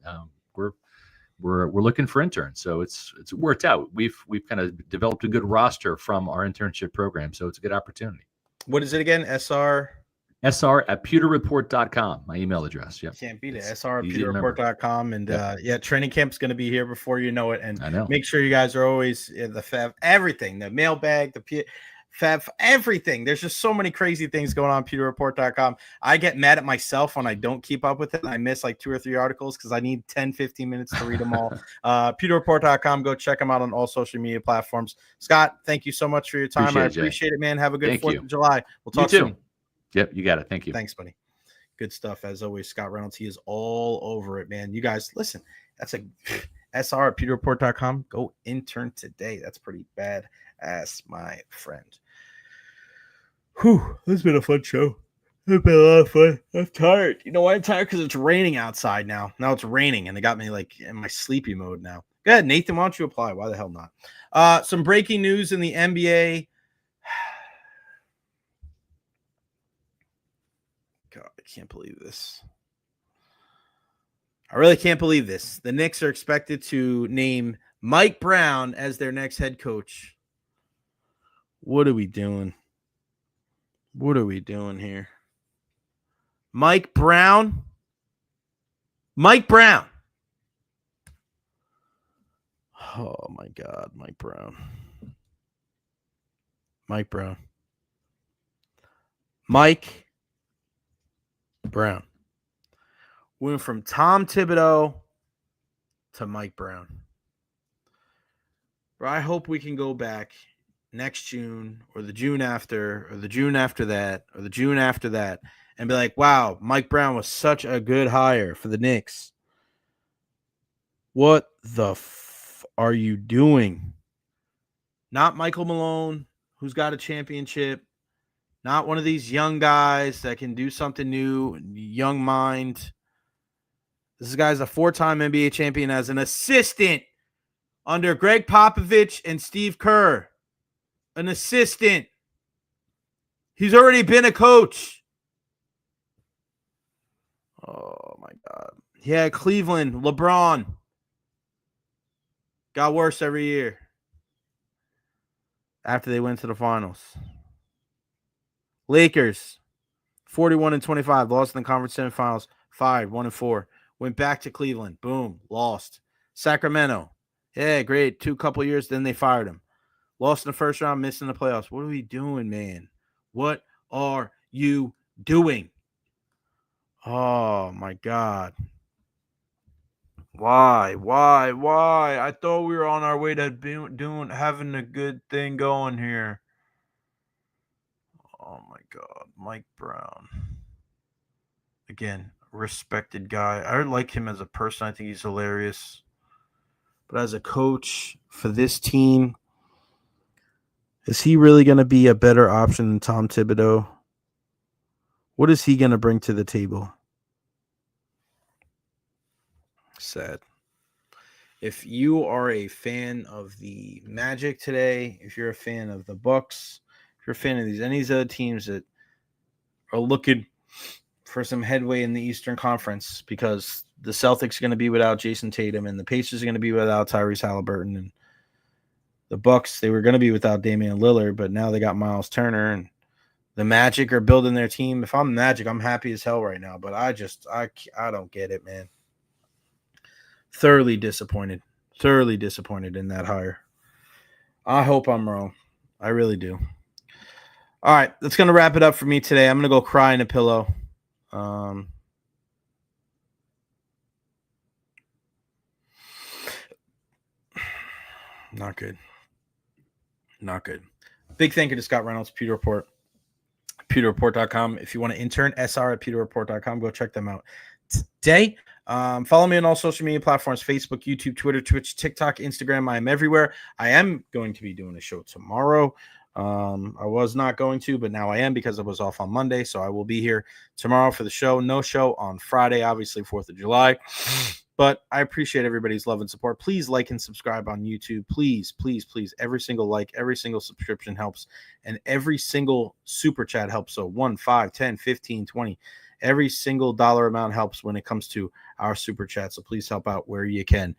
we're looking for interns. So it's worked out. We've kind of developed a good roster from our internship program. So it's a good opportunity. What is it again? sr@pewterreport.com, my email address. Yeah. Can't beat it. sr@pewterreport.com. And training camp's going to be here before you know it. And I know. Make sure you guys are always the Fab, everything, the mailbag, the Fab, everything. There's just so many crazy things going on pewterreport.com. I get mad at myself when I don't keep up with it, and I miss like 2 or 3 articles because I need 10-15 minutes to read them all. Pewterreport.com. Go check them out on all social media platforms. Scott, thank you so much for your time. I appreciate it, man. Have a good 4th of July. We'll talk soon. Yep, you got it. Thank you. Thanks, buddy. Good stuff as always. Scott Reynolds, he is all over it, man. You guys, listen, that's a sr@pewterreport.com. Go intern today. That's pretty bad ass, my friend. Whew, this has been a fun show. It's been a lot of fun. I'm tired. You know why I'm tired? Because it's raining outside now. Now it's raining, and they got me like in my sleepy mode now. Go ahead, Nathan. Why don't you apply? Why the hell not? Some breaking news in the NBA. God, I can't believe this. I really can't believe this. The Knicks are expected to name Mike Brown as their next head coach. What are we doing? What are we doing here? Mike Brown? Mike Brown. Oh, my God. Mike Brown. Mike Brown. Mike Brown. Went from Tom Thibodeau to Mike Brown. Bro, I hope we can go back next June or the June after or the June after that or the June after that and be like, wow, Mike Brown was such a good hire for the Knicks. What the are you doing? Not Michael Malone, who's got a championship. Not one of these young guys that can do something new, young mind. This guy's a 4-time NBA champion as an assistant under Greg Popovich and Steve Kerr. An assistant. He's already been a coach. Oh, my God. Yeah, Cleveland, LeBron. Got worse every year after they went to the finals. Lakers, 41-25, lost in the conference semifinals, fired 1-4. Went back to Cleveland. Boom, lost. Sacramento. Yeah, great. Couple years, then they fired him. Lost in the first round, missing the playoffs. What are we doing, man? What are you doing? Oh, my God. Why? I thought we were on our way to having a good thing going here. Oh, my God. Mike Brown. Again, respected guy. I like him as a person. I think he's hilarious. But as a coach for this team, is he really going to be a better option than Tom Thibodeau? What is he going to bring to the table? Sad. If you are a fan of the Magic today, if you're a fan of the Bucks, if you're a fan of any of these other teams that are looking for some headway in the Eastern Conference, because the Celtics are going to be without Jason Tatum and the Pacers are going to be without Tyrese Halliburton, and the Bucks, they were going to be without Damian Lillard, but now they got Miles Turner, and the Magic are building their team. If I'm Magic, I'm happy as hell right now, but I don't get it, man. Thoroughly disappointed in that hire. I hope I'm wrong. I really do. All right, that's going to wrap it up for me today. I'm going to go cry in a pillow. Not good. Big thank you to Scott Reynolds, Pewter Report, pewterreport.com. If you want to intern, SR at pewterreport.com. Go check them out today. Follow me on all social media platforms: Facebook, YouTube, Twitter, Twitch, TikTok, Instagram. I am everywhere. I am going to be doing a show tomorrow. I was not going to, but now I am because I was off on Monday. So I will be here tomorrow for the show. No show on Friday, obviously 4th of July. But I appreciate everybody's love and support. Please like and subscribe on YouTube. Please. Every single like, every single subscription helps. And every single super chat helps. So 1, 5, 10, 15, 20. Every single dollar amount helps when it comes to our super chat. So please help out where you can.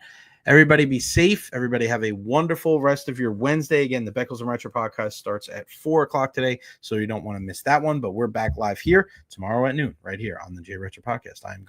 Everybody be safe. Everybody have a wonderful rest of your Wednesday. Again, the Beckles and Recher podcast starts at 4 o'clock today, so you don't want to miss that one. But we're back live here tomorrow at noon right here on the Jay Recher podcast. I am going.